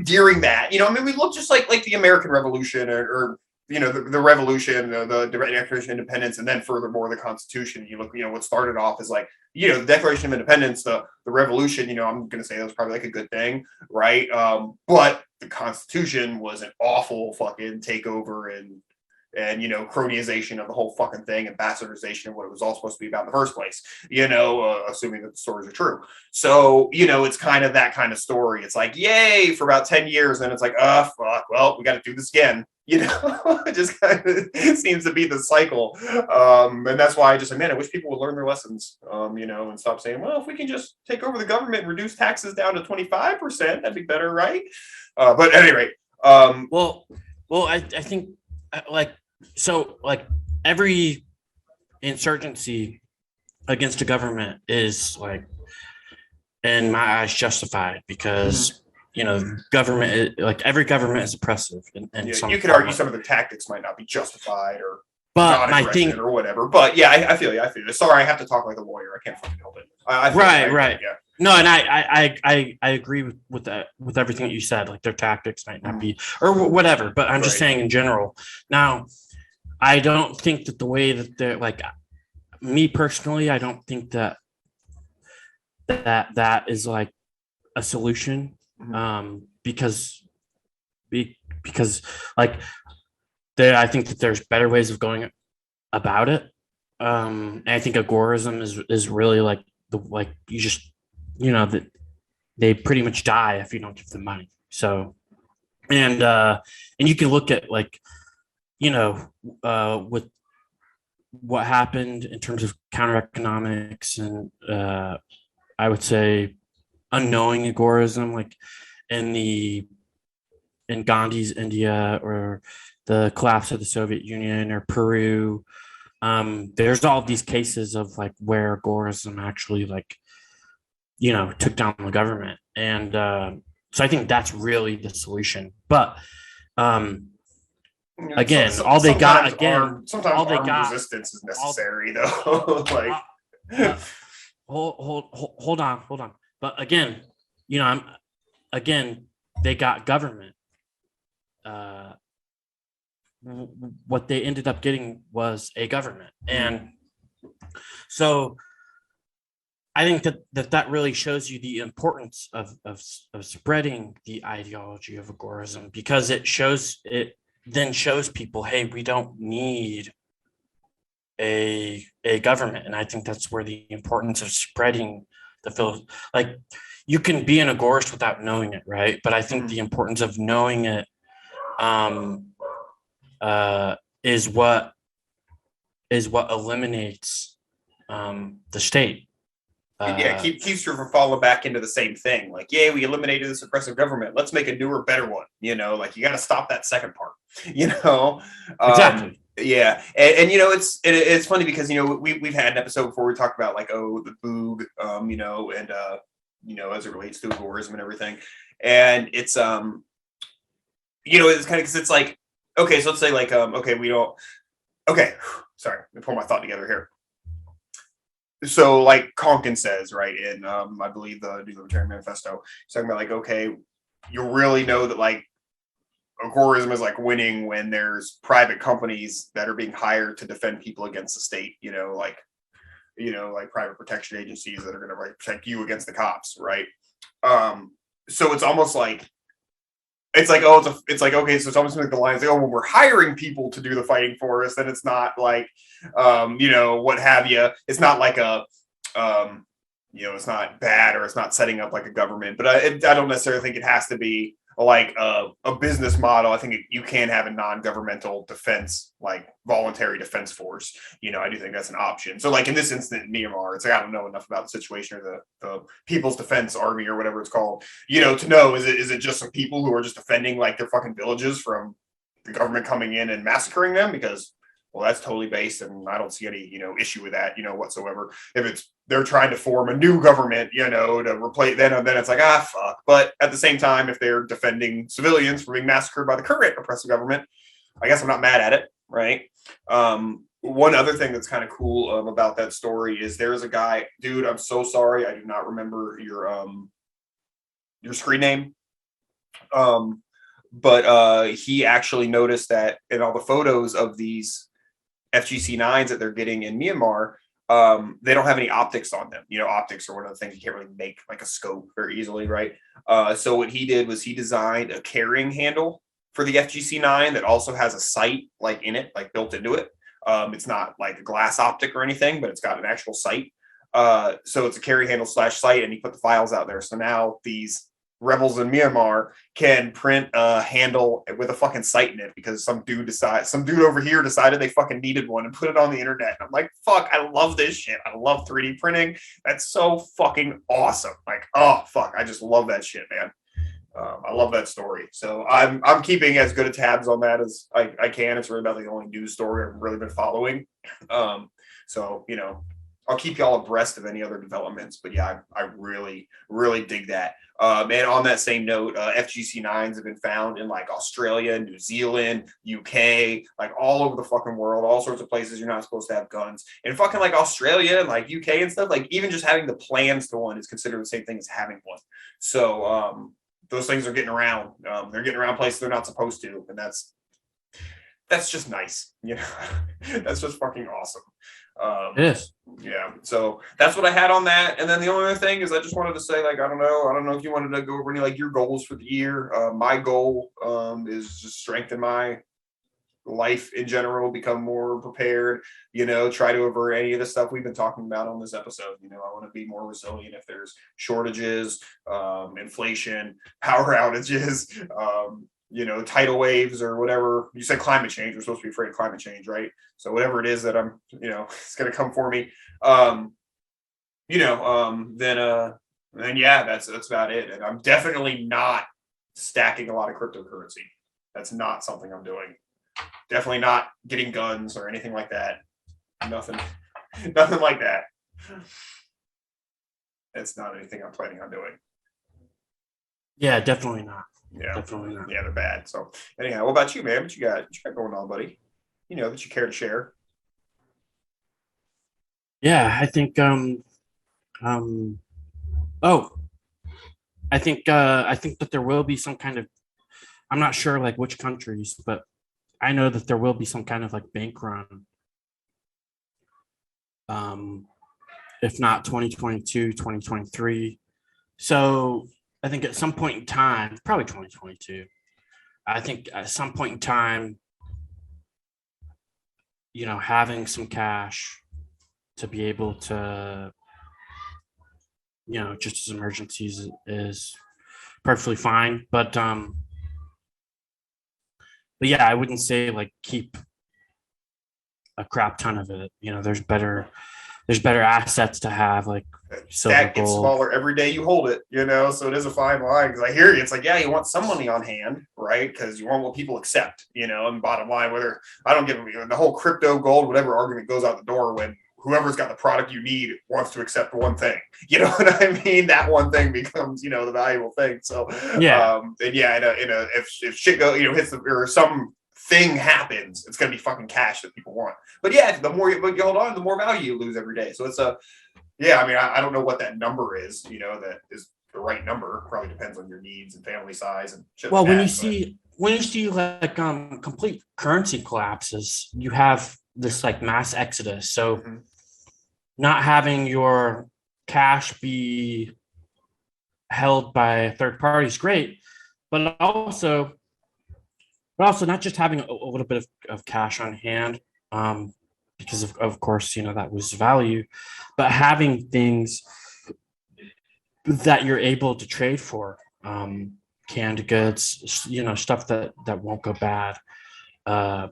Speaker 4: during that, I mean, we look just like the American Revolution or the revolution, the Declaration of Independence, and then furthermore the Constitution. You look, what started off as like, the Declaration of Independence, the revolution. I'm going to say that was probably like a good thing, right? But the Constitution was an awful fucking takeover and cronyization of the whole fucking thing and bastardization of what it was all supposed to be about in the first place. Assuming that the stories are true. So it's kind of that kind of story. It's like, yay, for about 10 years, and it's like, fuck, well, we got to do this again. It just kind of seems to be the cycle. And that's why I just, man, I wish people would learn their lessons, and stop saying, well, if we can just take over the government and reduce taxes down to 25%, that'd be better, right? But at any rate.
Speaker 3: Well, I think every insurgency against a government is in my eyes justified because government, every government is oppressive. And
Speaker 4: you could argue some of the tactics might not be justified or
Speaker 3: non-aggression
Speaker 4: or whatever. But yeah, I feel you. Sorry, I have to talk like a lawyer. I can't fucking help it.
Speaker 3: Right.
Speaker 4: Yeah.
Speaker 3: No, and I agree with that, with everything that you said. Like their tactics might not be or whatever, but I'm just saying in general. Now, I don't think that the way that they're me personally, I don't think that is like a solution. Because I think that there's better ways of going about it. And I think agorism is really you just that they pretty much die if you don't give them money. So and you can look at with what happened in terms of counter economics and I would say unknowing agorism, in Gandhi's India or the collapse of the Soviet Union or Peru. There's all these cases of where agorism actually took down the government. And so I think that's really the solution. But again,
Speaker 4: resistance is necessary though.
Speaker 3: Hold on. But again, they got government. What they ended up getting was a government. And so I think that really shows you the importance of spreading the ideology of agorism, because it then shows people, hey, we don't need a government. And I think that's where the importance of spreading you can be an agorist without knowing it, right? But I think the importance of knowing it is what eliminates the state.
Speaker 4: Keeps you from falling back into the same thing. We eliminated this oppressive government. Let's make a newer, better one. You got to stop that second part.
Speaker 3: Exactly.
Speaker 4: Yeah, and it's funny because we've had an episode before we talked about the boog, and as it relates to agorism and everything, and it's it's kind of because it's okay, so let's say okay, we don't, okay, sorry, let me pull my thought together here. So Conkin says, right, in I believe the New Libertarian Manifesto, he's talking about okay, you really know that agorism is winning when there's private companies that are being hired to defend people against the state, private protection agencies that are going to protect you against the cops, right? So it's almost it's like, oh, it's like, okay, so it's almost like the lines, like, oh, when we're hiring people to do the fighting for us, then it's not like, what have you. It's not like it's not bad, or it's not setting up like a government. But I don't necessarily think it has to be like a business model. I think you can have a non-governmental defense, like voluntary defense force. I do think that's an option. So like in this instance, in Myanmar, it's like, I don't know enough about the situation, or the People's Defense Army or whatever it's called, to know, is it just some people who are just defending like their fucking villages from the government coming in and massacring them? Because, well, that's totally based, and I don't see any, issue with that, whatsoever. If they're trying to form a new government, to replace, then it's like, fuck. But at the same time, if they're defending civilians from being massacred by the current oppressive government, I guess I'm not mad at it, right? One other thing that's kind of cool about that story is there is a guy, dude, I'm so sorry, I do not remember your screen name. But he actually noticed that in all the photos of these FGC9s that they're getting in Myanmar, they don't have any optics on them. Optics are one of the things you can't really make like a scope very easily, right? So what he did was he designed a carrying handle for the FGC9 that also has a sight like in it, like built into it. It's not like a glass optic or anything, but it's got an actual sight. So it's a carry handle / sight, and he put the files out there. So now these rebels in Myanmar can print a handle with a fucking sight in it because some dude over here decided they fucking needed one and put it on the internet. I'm like, fuck, I love this shit. I love 3D printing. That's so fucking awesome. Like, oh fuck, I just love that shit, man. I love that story. So I'm keeping as good a tabs on that as I can. It's really about the only news story I've really been following. So I'll keep y'all abreast of any other developments. But yeah, I really, really dig that. And on that same note, FGC9s have been found in like Australia, New Zealand, UK, like all over the fucking world, all sorts of places you're not supposed to have guns. And fucking like Australia and like UK and stuff, like even just having the plans to one is considered the same thing as having one. So those things are getting around. They're getting around places they're not supposed to. And that's just nice. That's just fucking awesome.
Speaker 6: Yes.
Speaker 4: Yeah. So that's what I had on that. And then the only other thing is I just wanted to say, like, I don't know if you wanted to go over any like your goals for the year. My goal is just strengthen my life in general, become more prepared, try to avert any of the stuff we've been talking about on this episode. I want to be more resilient if there's shortages, inflation, power outages, tidal waves or whatever. You said climate change. We're supposed to be afraid of climate change, right? So whatever it is that I'm, it's going to come for me. Then yeah, that's about it. And I'm definitely not stacking a lot of cryptocurrency. That's not something I'm doing. Definitely not getting guns or anything like that. Nothing like that. It's not anything I'm planning on doing.
Speaker 6: Yeah, definitely not.
Speaker 4: Yeah,
Speaker 6: Definitely not.
Speaker 4: Yeah, they're bad. So anyhow, what about you, man? What you got going on, buddy? That you care to share?
Speaker 6: Yeah, I think I think that there will be some kind of, I'm not sure like which countries, but I know that there will be some kind of like bank run. If not 2022, 2023. So I think at some point in time, probably 2022, I think at some point in time, having some cash to be able to, just as emergencies is perfectly fine. But yeah, I wouldn't say like keep a crap ton of it. There's better assets to have, like
Speaker 4: stack gets smaller every day you hold it, so it is a fine line. Because I hear you, it's like, yeah, you want some money on hand, right? Because you want what people accept, and bottom line, whether I don't give the whole crypto, gold, whatever argument goes out the door when whoever's got the product you need wants to accept one thing. You know what I mean? That one thing becomes, the valuable thing. So
Speaker 6: yeah,
Speaker 4: and yeah, if shit goes, hits or some thing happens, it's gonna be fucking cash that people want. But yeah, the more you hold on, the more value you lose every day. So it's I don't know what that number is, that is the right number. Probably depends on your needs and family size and shit.
Speaker 6: Well,
Speaker 4: like
Speaker 6: when
Speaker 4: that,
Speaker 6: you see like complete currency collapses, you have this like mass exodus. So not having your cash be held by a third party is great,
Speaker 3: but also not just having a little bit of cash on hand, because of course, that loses value, but having things that you're able to trade for, canned goods, stuff that won't go bad, uh,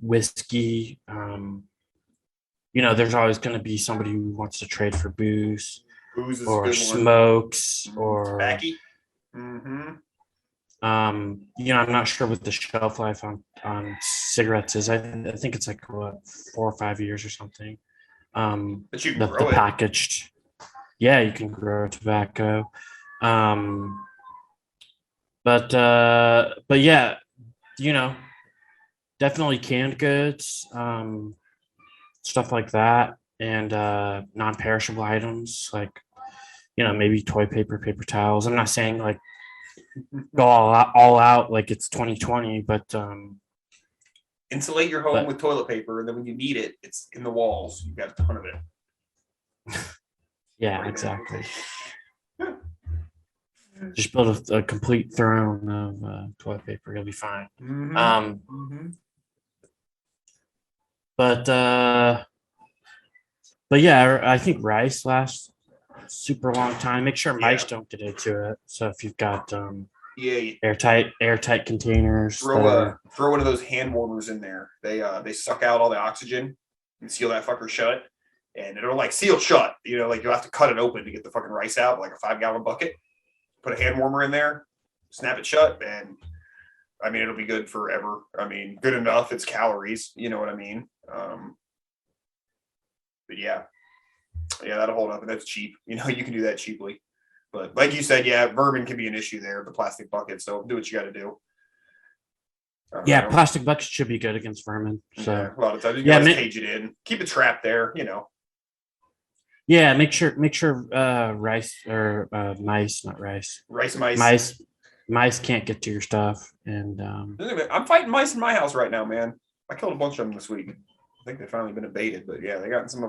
Speaker 3: whiskey. There's always going to be somebody who wants to trade for booze
Speaker 4: Booze is a
Speaker 3: or
Speaker 4: good one.
Speaker 3: smokes or
Speaker 4: Tobacco. Mm-hmm.
Speaker 3: I'm not sure what the shelf life on cigarettes is. I think it's like what, 4 or 5 years or something.
Speaker 4: But you can
Speaker 3: The
Speaker 4: grow it.
Speaker 3: packaged, yeah, you can grow tobacco. But yeah, definitely canned goods, stuff like that, and non-perishable items like maybe toilet paper, paper towels. I'm not saying like go all out like it's 2020, but
Speaker 4: Insulate your home with toilet paper, and then when you need it, it's in the walls. You got a ton of it.
Speaker 3: yeah, exactly. Just build a complete throne of toilet paper. You'll be fine.
Speaker 4: Mm-hmm.
Speaker 3: But yeah, I think rice lasts super long time. Make sure mice don't get into it. So if you've got airtight containers,
Speaker 4: throw one of those hand warmers in there. They suck out all the oxygen and seal that fucker shut, and it'll like seal shut. Like you'll have to cut it open to get the fucking rice out, like a 5-gallon bucket. Put a hand warmer in there, snap it shut, and I mean it'll be good forever. I mean, good enough. It's calories. You know what I mean? But yeah, that'll hold up, and that's cheap. You can do that cheaply. But like you said, yeah, vermin can be an issue there, the plastic bucket. So do what you got to do.
Speaker 3: Yeah, plastic buckets should be good against vermin. So
Speaker 4: yeah, a lot of times you can cage it in, keep it trapped there.
Speaker 3: Yeah, make sure rice or mice, not rice. Mice can't get to your stuff. And
Speaker 4: I'm fighting mice in my house right now, man. I killed a bunch of them this week. I think they've finally been abated, but yeah, they got in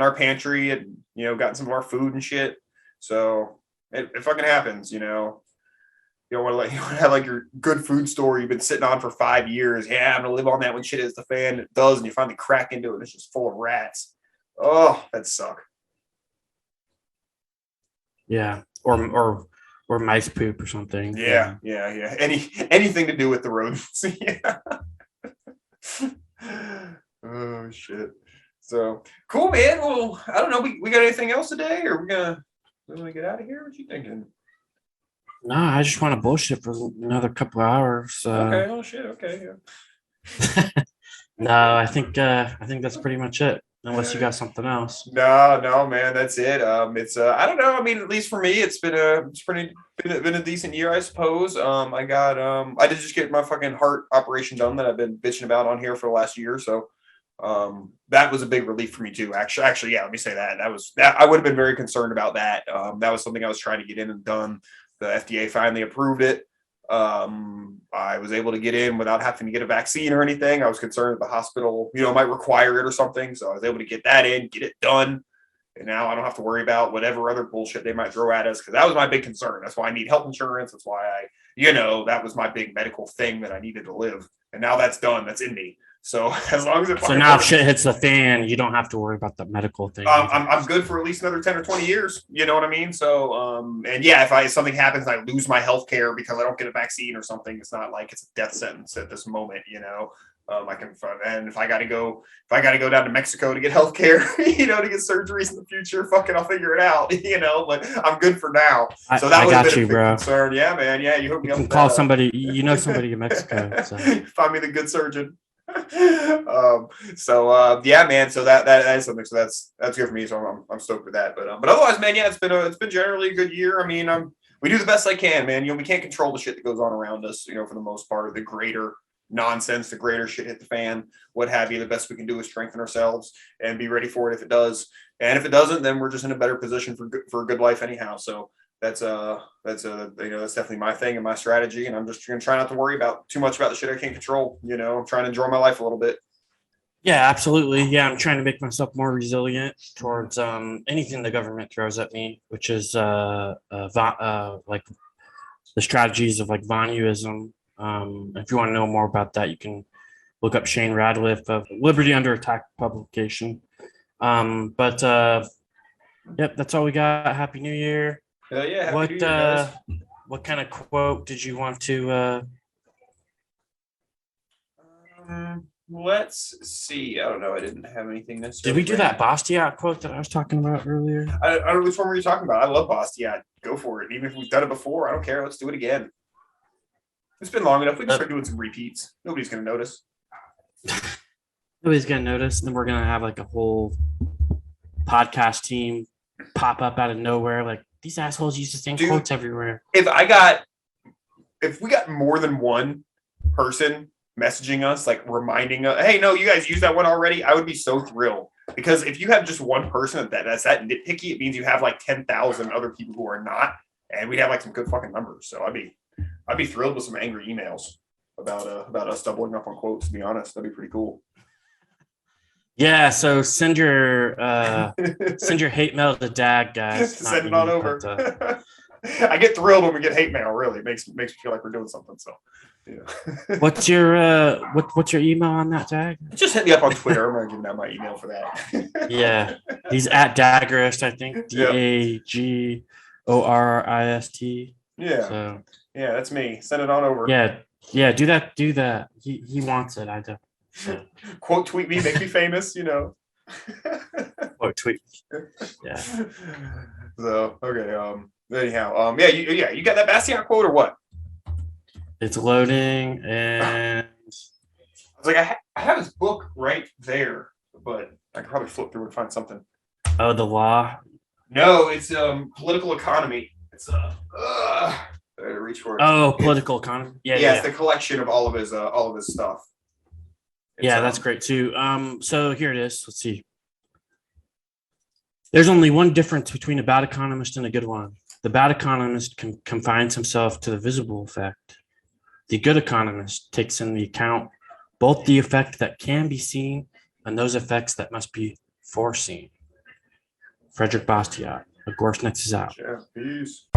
Speaker 4: our pantry and gotten some of our food and shit. So it fucking happens, You don't want to have like your good food store you've been sitting on for 5 years. Yeah, I'm gonna live on that when shit hits the fan. It does, and you finally crack into it, and it's just full of rats. Oh, that suck.
Speaker 3: Yeah, or mice poop or something.
Speaker 4: Yeah. Anything to do with the rodents. Yeah. Oh shit. So cool, man. Well, I don't know. We got anything else today, or we gonna get out of here? What you thinking?
Speaker 3: No, I just want to bullshit for another couple of hours.
Speaker 4: Okay. Oh shit. Okay. Yeah.
Speaker 3: No, I think that's pretty much it. Unless you got something else.
Speaker 4: No, man, that's it. It's I don't know. I mean, at least for me, it's been a decent year, I suppose. I did just get my fucking heart operation done that I've been bitching about on here for the last year. So that was a big relief for me too. Actually, yeah, let me say that. I would have been very concerned about that. That was something I was trying to get in and done. The FDA finally approved it. I was able to get in without having to get a vaccine or anything. I was concerned the hospital, might require it or something. So I was able to get that in, get it done. And now I don't have to worry about whatever other bullshit they might throw at us. Cause that was my big concern. That's why I need health insurance. That's why that was my big medical thing that I needed to live. And now that's done. That's in me. So as long as
Speaker 3: so now if shit hits the fan, you don't have to worry about the medical thing.
Speaker 4: I'm good for at least another 10 or 20 years. You know what I mean? So and yeah, if something happens and I lose my health care because I don't get a vaccine or something, it's not like it's a death sentence at this moment. I can, and if I got to go down to Mexico to get health care, to get surgeries in the future, fucking I'll figure it out. But I'm good for now. So that was a bit of a concern. Yeah, man. Yeah, you hooked me up.
Speaker 3: You can call somebody. Somebody in Mexico. So.
Speaker 4: Find me the good surgeon. Yeah, man. So that is something. So that's good for me. So I'm stoked with that. But otherwise, man, yeah, it's been generally a good year. I mean, we do the best I can, man. We can't control the shit that goes on around us. For the most part, the greater nonsense, the greater shit hit the fan, what have you. The best we can do is strengthen ourselves and be ready for it if it does. And if it doesn't, then we're just in a better position for a good life anyhow. So that's definitely my thing and my strategy. And I'm just gonna try not to worry about too much about the shit I can't control. I'm trying to enjoy my life a little bit.
Speaker 3: Yeah, absolutely. Yeah, I'm trying to make myself more resilient towards anything the government throws at me, which is like the strategies of like Vonuism. If you want to know more about that, you can look up Shane Radcliffe of Liberty Under Attack publication. But yep, that's all we got. Happy New Year.
Speaker 4: Yeah, happy
Speaker 3: What
Speaker 4: New Year, guys.
Speaker 3: what kind of quote did you want to
Speaker 4: Let's see. I don't know. I didn't have anything
Speaker 3: did
Speaker 4: necessarily.
Speaker 3: we do that Bastiat quote that I was talking about earlier?
Speaker 4: I don't know which one were you talking about. I love Bastiat. Go for it. Even if we've done it before, I don't care. Let's do it again. It's been long enough. We can start doing some repeats. Nobody's gonna notice.
Speaker 3: Nobody's gonna notice, and then we're gonna have like a whole podcast team pop up out of nowhere. Like these assholes use the same
Speaker 4: Dude,
Speaker 3: quotes everywhere.
Speaker 4: If we got more than one person messaging us, like reminding us, hey, no, you guys used that one already, I would be so thrilled. Because if you have just one person that's that nitpicky, it means you have like 10,000 other people who are not, and we'd have like some good fucking numbers. So I'd be thrilled with some angry emails about us doubling up on quotes. To be honest, that'd be pretty cool.
Speaker 3: Yeah, so send your hate mail to Dag, guys.
Speaker 4: Send it on over. But, I get thrilled when we get hate mail. Really, it makes me feel like we're doing something. So, yeah.
Speaker 3: What's your what's your email on that, Dag?
Speaker 4: Just hit me up on Twitter. I'm gonna give out my email for that.
Speaker 3: Yeah, he's at Dagorist, I think. Dagorist.
Speaker 4: Yeah,
Speaker 3: So
Speaker 4: yeah, that's me. Send it on over.
Speaker 3: yeah, do that. He wants it. I don't. So.
Speaker 4: Quote tweet me, make me famous.
Speaker 3: Or tweet. Yeah.
Speaker 4: So okay. Anyhow, you got that Bastiat quote or what?
Speaker 3: It's loading, and
Speaker 4: I was like, I have his book right there, but I could probably flip through and find something.
Speaker 3: oh, the law.
Speaker 4: No, it's political economy. It's I had to reach for it.
Speaker 3: Oh, political economy.
Speaker 4: Yeah, it's the collection of all of his stuff.
Speaker 3: Yeah, that's great too. So here it is. Let's see. There's only one difference between a bad economist and a good one. The bad economist confines himself to the visible effect. The good economist takes into account both the effect that can be seen and those effects that must be foreseen. Frederick Bastiat, Agorist Nexus out.
Speaker 4: Yeah, peace.